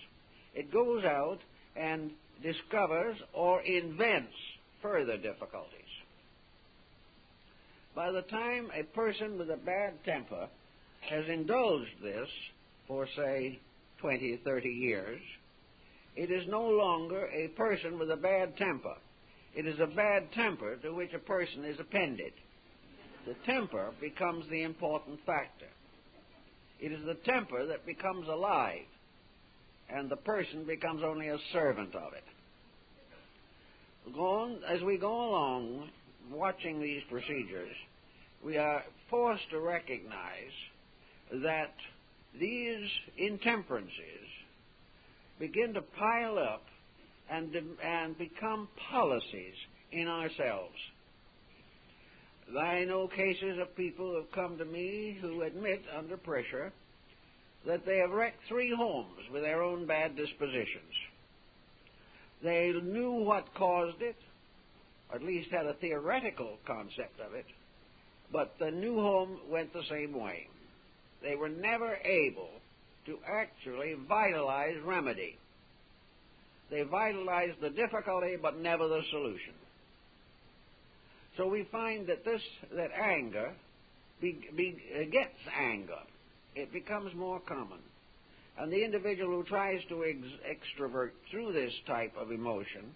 it goes out and discovers or invents further difficulties. By the time a person with a bad temper has indulged this for, say, 20, 30 years, it is no longer a person with a bad temper. It is a bad temper to which a person is appended. The temper becomes the important factor. It is the temper that becomes alive. and the person becomes only a servant of it. As we go along watching these procedures, we are forced to recognize that these intemperances begin to pile up and become policies in ourselves. I know cases of people who have come to me who admit under pressure that they have wrecked 3 homes with their own bad dispositions. They knew what caused it, or at least had a theoretical concept of it, but the new home went the same way. They were never able to actually vitalize remedy. They vitalized the difficulty, but never the solution. So we find that anger begets anger. It becomes more common. And the individual who tries to extrovert through this type of emotion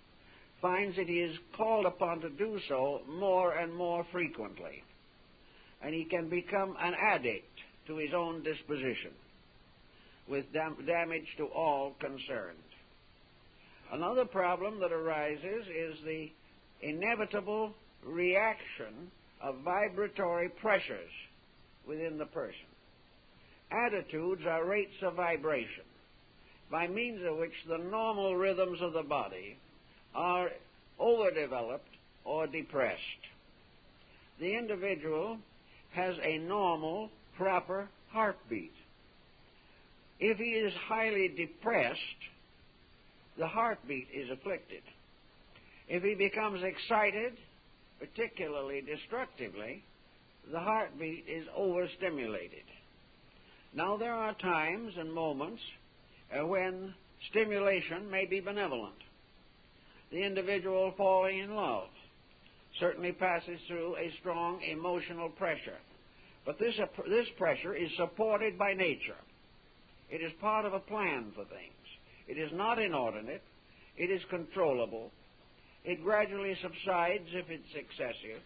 finds that he is called upon to do so more and more frequently. And he can become an addict to his own disposition, with damage to all concerned. Another problem that arises is the inevitable reaction of vibratory pressures within the person. Attitudes are rates of vibration, by means of which the normal rhythms of the body are overdeveloped or depressed. The individual has a normal, proper heartbeat. If he is highly depressed, the heartbeat is afflicted. If he becomes excited, particularly destructively, the heartbeat is overstimulated. Now, there are times and moments when stimulation may be benevolent. The individual falling in love certainly passes through a strong emotional pressure. But this pressure is supported by nature. It is part of a plan for things. It is not inordinate. It is controllable. It gradually subsides if it's excessive.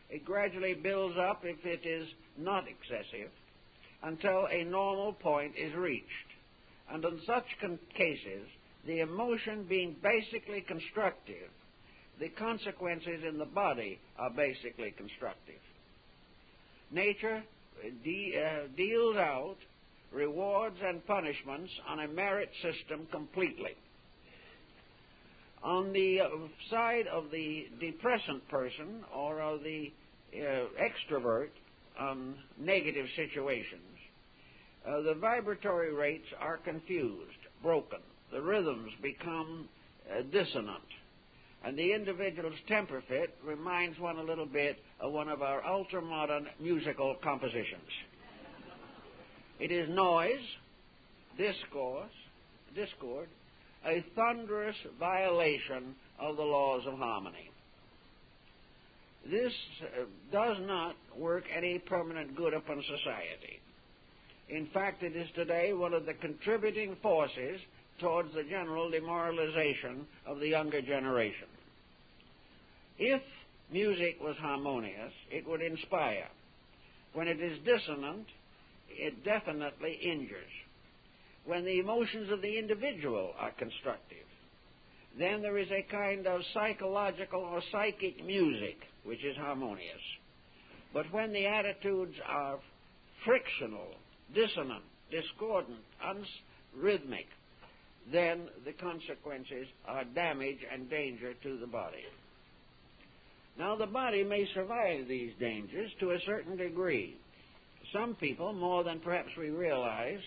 It gradually builds up if it is not excessive, until a normal point is reached. And in such cases, the emotion being basically constructive, the consequences in the body are basically constructive. Nature deals out rewards and punishments on a merit system completely. On the side of the depressant person or of the extrovert negative situations, the vibratory rates are confused, broken. The rhythms become dissonant. And the individual's temper fit reminds one a little bit of one of our ultra-modern musical compositions. It is noise, discord, a thunderous violation of the laws of harmony. This does not work any permanent good upon society. In fact, it is today one of the contributing forces towards the general demoralization of the younger generation. If music was harmonious, it would inspire. When it is dissonant, it definitely injures. When the emotions of the individual are constructive, then there is a kind of psychological or psychic music which is harmonious. But when the attitudes are frictional, dissonant, discordant, unrhythmic, then the consequences are damage and danger to the body. Now, the body may survive these dangers to a certain degree. Some people, more than perhaps we realize,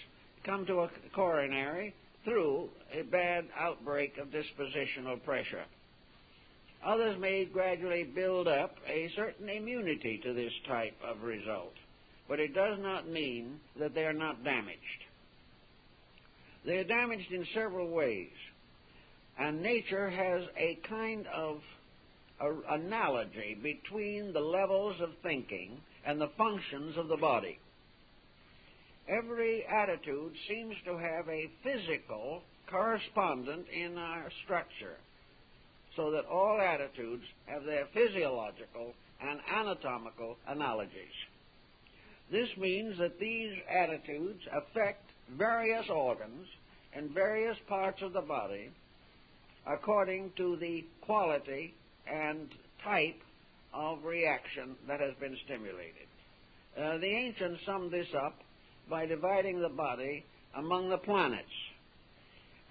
come to a coronary through a bad outbreak of dispositional pressure. Others may gradually build up a certain immunity to this type of result, but it does not mean that they are not damaged. They are damaged in several ways, and nature has a kind of analogy between the levels of thinking and the functions of the body. Every attitude seems to have a physical correspondent in our structure, so that all attitudes have their physiological and anatomical analogies. This means that these attitudes affect various organs in various parts of the body according to the quality and type of reaction that has been stimulated. The ancients summed this up by dividing the body among the planets.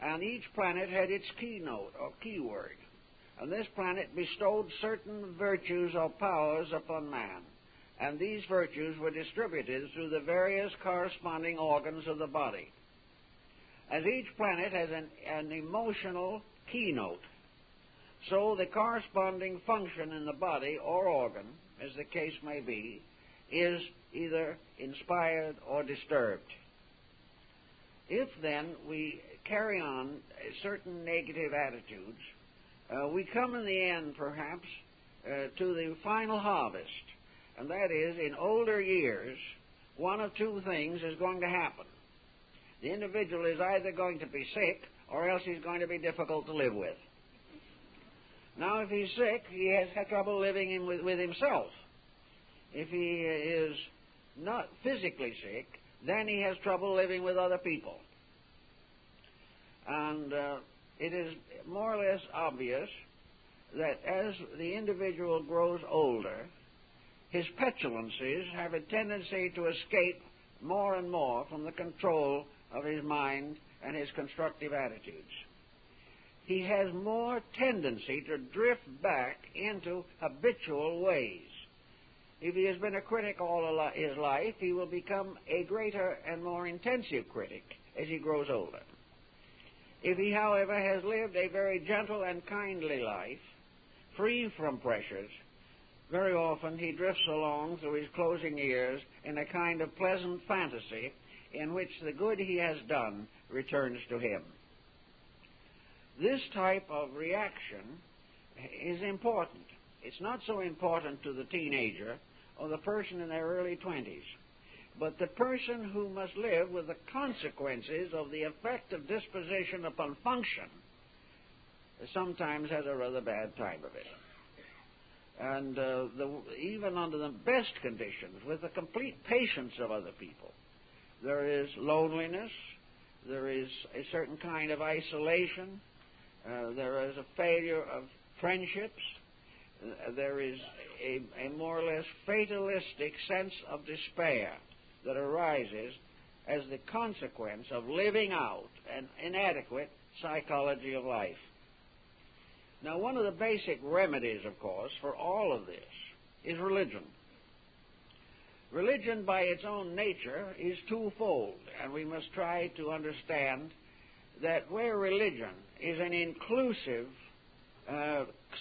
And each planet had its keynote or keyword. And this planet bestowed certain virtues or powers upon man. And these virtues were distributed through the various corresponding organs of the body. As each planet has an emotional keynote, so the corresponding function in the body or organ, as the case may be, is either inspired or disturbed. If then we carry on certain negative attitudes, we come in the end perhaps to the final harvest, and that is, in older years, one of two things is going to happen. The individual is either going to be sick or else he's going to be difficult to live with. Now, if he's sick, he has had trouble living with himself. If he is not physically sick, then he has trouble living with other people. And it is more or less obvious that as the individual grows older, his petulancies have a tendency to escape more and more from the control of his mind and his constructive attitudes. He has more tendency to drift back into habitual ways. If he has been a critic all his life, he will become a greater and more intensive critic as he grows older. If he, however, has lived a very gentle and kindly life, free from pressures, very often he drifts along through his closing years in a kind of pleasant fantasy in which the good he has done returns to him. This type of reaction is important. It's not so important to the teenager or the person in their early 20s, but the person who must live with the consequences of the effect of disposition upon function sometimes has a rather bad time of it. And even under the best conditions, with the complete patience of other people, there is loneliness, there is a certain kind of isolation, there is a failure of friendships, there is a more or less fatalistic sense of despair that arises as the consequence of living out an inadequate psychology of life. Now, one of the basic remedies, of course, for all of this is religion. Religion, by its own nature, is twofold, and we must try to understand that where religion is an inclusive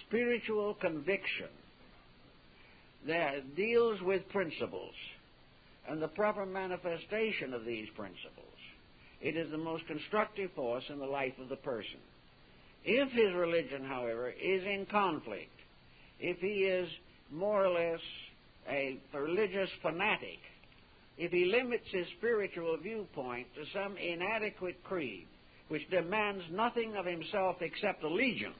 spiritual conviction that deals with principles and the proper manifestation of these principles, it is the most constructive force in the life of the person. If his religion, however, is in conflict, if he is more or less a religious fanatic, if he limits his spiritual viewpoint to some inadequate creed which demands nothing of himself except allegiance,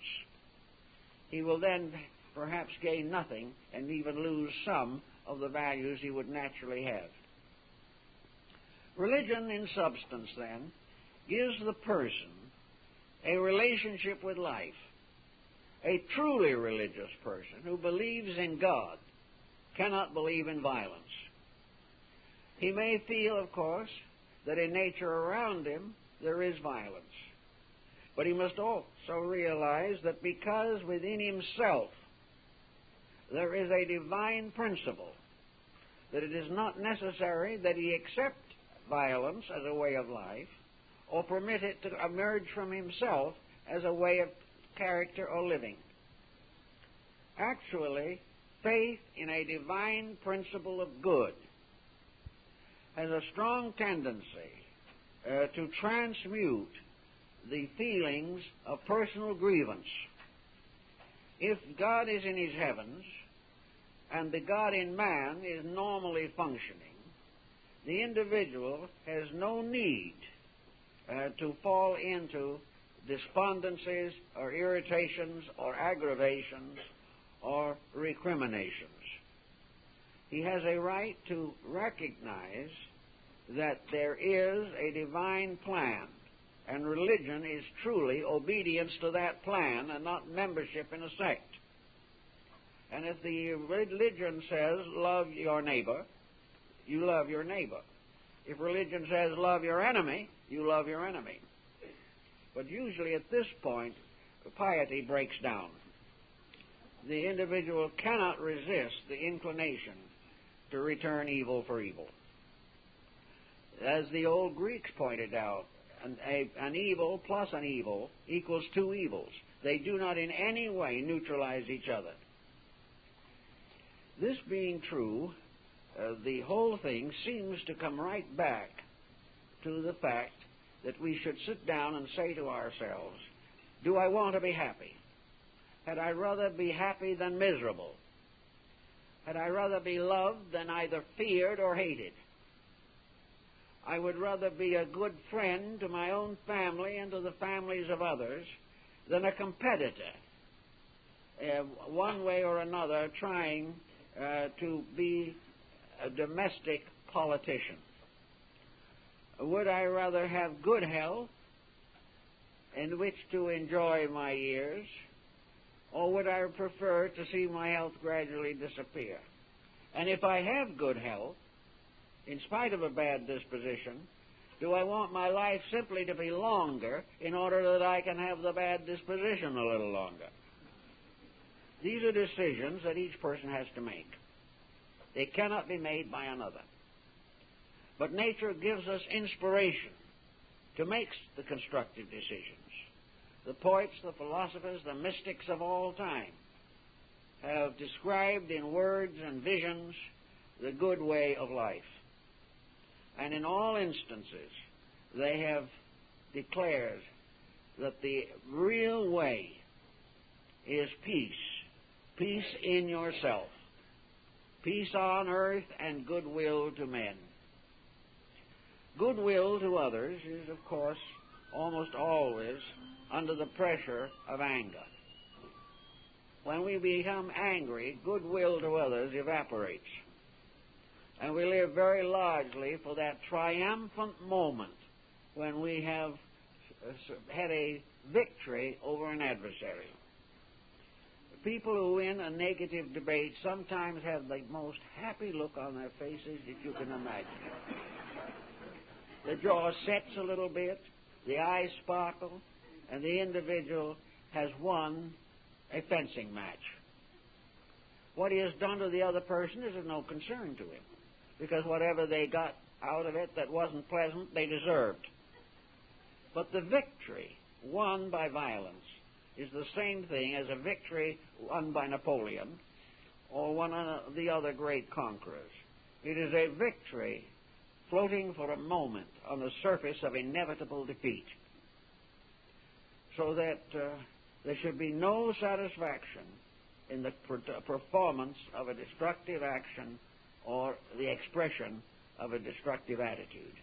he will then perhaps gain nothing and even lose some of the values he would naturally have. Religion, in substance, then, gives the person a relationship with life. A truly religious person who believes in God cannot believe in violence. He may feel, of course, that in nature around him there is violence. But he must also realize that because within himself there is a divine principle, that it is not necessary that he accept violence as a way of life or permit it to emerge from himself as a way of character or living. Actually, faith in a divine principle of good has a strong tendency to transmute the feelings of personal grievance. If God is in his heavens and the God in man is normally functioning, the individual has no need to fall into despondencies or irritations or aggravations or recriminations. He has a right to recognize that there is a divine plan And religion is truly obedience to that plan and not membership in a sect. And if the religion says, love your neighbor, you love your neighbor. If religion says, love your enemy, you love your enemy. But usually at this point, piety breaks down. The individual cannot resist the inclination to return evil for evil. As the old Greeks pointed out, an evil plus an evil equals two evils. They do not in any way neutralize each other. This being true, the whole thing seems to come right back to the fact that we should sit down and say to ourselves, do I want to be happy? Had I rather be happy than miserable? Had I rather be loved than either feared or hated? I would rather be a good friend to my own family and to the families of others than a competitor, one way or another trying to be a domestic politician. Would I rather have good health in which to enjoy my years, or would I prefer to see my health gradually disappear? And if I have good health, in spite of a bad disposition, do I want my life simply to be longer in order that I can have the bad disposition a little longer? These are decisions that each person has to make. They cannot be made by another. But nature gives us inspiration to make the constructive decisions. The poets, the philosophers, the mystics of all time have described in words and visions the good way of life. And in all instances, they have declared that the real way is peace. Peace in yourself. Peace on earth and goodwill to men. Goodwill to others is, of course, almost always under the pressure of anger. When we become angry, goodwill to others evaporates. And we live very largely for that triumphant moment when we have had a victory over an adversary. People who win a negative debate sometimes have the most happy look on their faces that you can imagine. The jaw sets a little bit, the eyes sparkle, and the individual has won a fencing match. What he has done to the other person is of no concern to him, because whatever they got out of it that wasn't pleasant, they deserved. But the victory won by violence is the same thing as a victory won by Napoleon or one of the other great conquerors. It is a victory floating for a moment on the surface of inevitable defeat, so that there should be no satisfaction in the performance of a destructive action or the expression of a destructive attitude.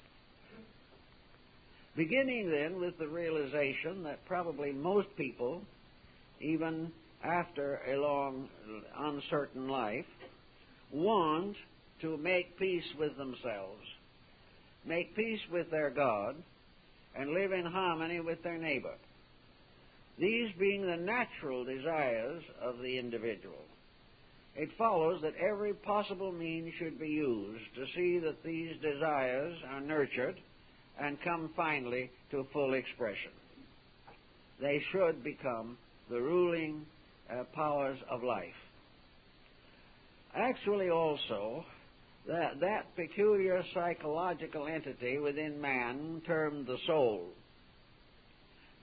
Beginning then with the realization that probably most people, even after a long, uncertain life, want to make peace with themselves, make peace with their God, and live in harmony with their neighbor. These being the natural desires of the individual, it follows that every possible means should be used to see that these desires are nurtured and come finally to full expression. They should become the ruling powers of life. Actually also, that peculiar psychological entity within man termed the soul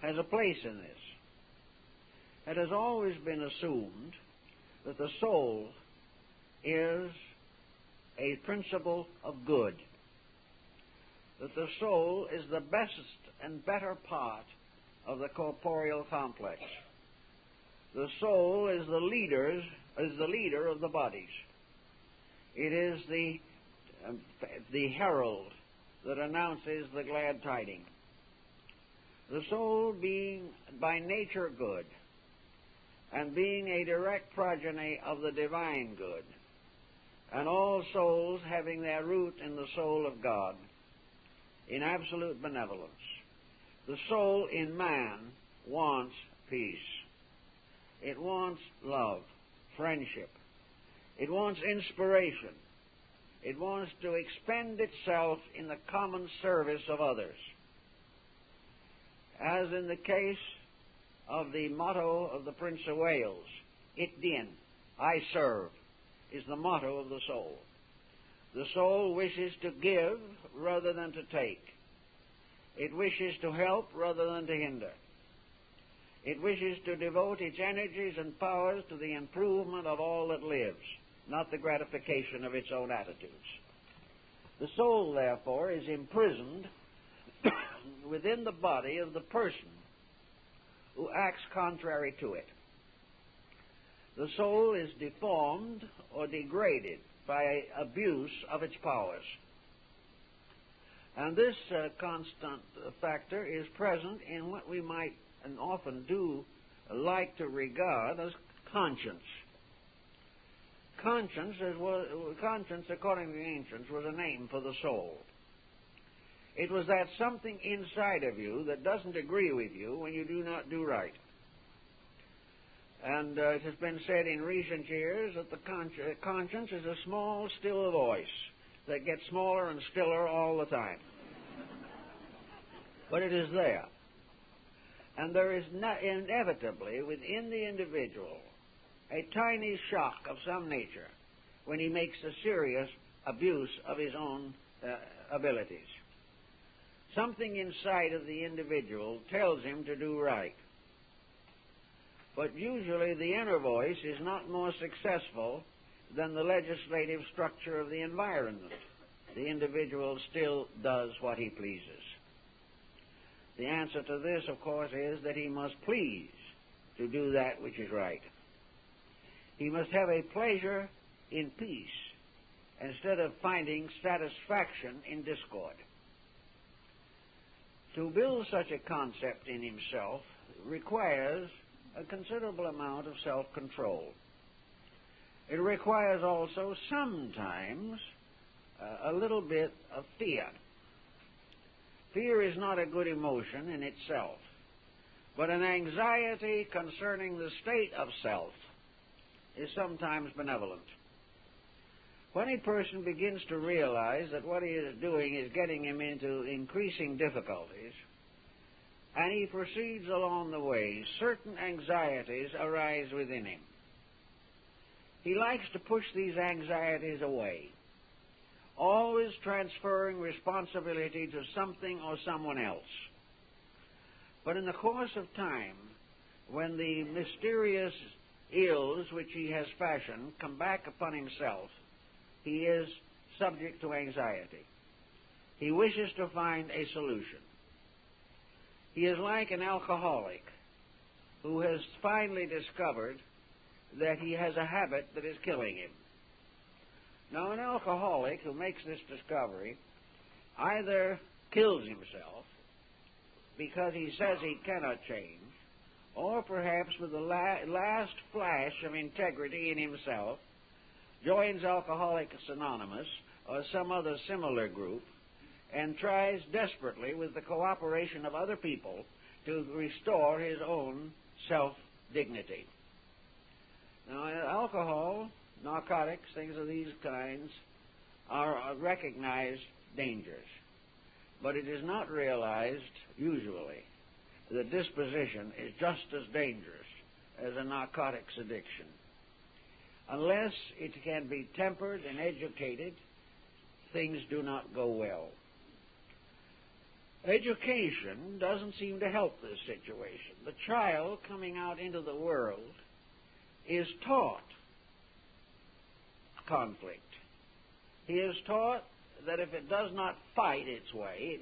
has a place in this. It has always been assumed that the soul is a principle of good, that the soul is the best and better part of the corporeal complex. The soul is the leader of the bodies. It is the herald that announces the glad tidings. The soul being by nature good, and being a direct progeny of the divine good, and all souls having their root in the soul of God, in absolute benevolence, The soul in man wants peace. It wants love, friendship. It wants inspiration. It wants to expend itself in the common service of others. As in the case of the motto of the Prince of Wales, "Ik dien," I serve, is the motto of the soul. The soul wishes to give rather than to take. It wishes to help rather than to hinder. It wishes to devote its energies and powers to the improvement of all that lives, not the gratification of its own attitudes. The soul, therefore, is imprisoned within the body of the person who acts contrary to it. The soul is deformed or degraded by abuse of its powers. And this constant factor is present in what we might and often do like to regard as conscience. Conscience, according to the ancients, was a name for the soul. It was that something inside of you that doesn't agree with you when you do not do right. And it has been said in recent years that the conscience is a small, still voice that gets smaller and stiller all the time. But it is there. And there is inevitably within the individual a tiny shock of some nature when he makes a serious abuse of his own abilities. Something inside of the individual tells him to do right. But usually the inner voice is not more successful than the legislative structure of the environment. The individual still does what he pleases. The answer to this, of course, is that he must please to do that which is right. He must have a pleasure in peace instead of finding satisfaction in discord. To build such a concept in himself requires a considerable amount of self-control. It requires also sometimes a little bit of fear. Fear is not a good emotion in itself, but an anxiety concerning the state of self is sometimes benevolent. When a person begins to realize that what he is doing is getting him into increasing difficulties, and he proceeds along the way, certain anxieties arise within him. He likes to push these anxieties away, always transferring responsibility to something or someone else. But in the course of time, when the mysterious ills which he has fashioned come back upon himself, he is subject to anxiety. He wishes to find a solution. He is like an alcoholic who has finally discovered that he has a habit that is killing him. Now, an alcoholic who makes this discovery either kills himself because he says he cannot change, or perhaps with the last flash of integrity in himself, joins Alcoholics Anonymous or some other similar group and tries desperately with the cooperation of other people to restore his own self-dignity. Now, alcohol, narcotics, things of these kinds are recognized dangers, but it is not realized, usually, that disposition is just as dangerous as a narcotics addiction. Unless it can be tempered and educated, things do not go well. Education doesn't seem to help this situation. The child coming out into the world is taught conflict. He is taught that if it does not fight its way,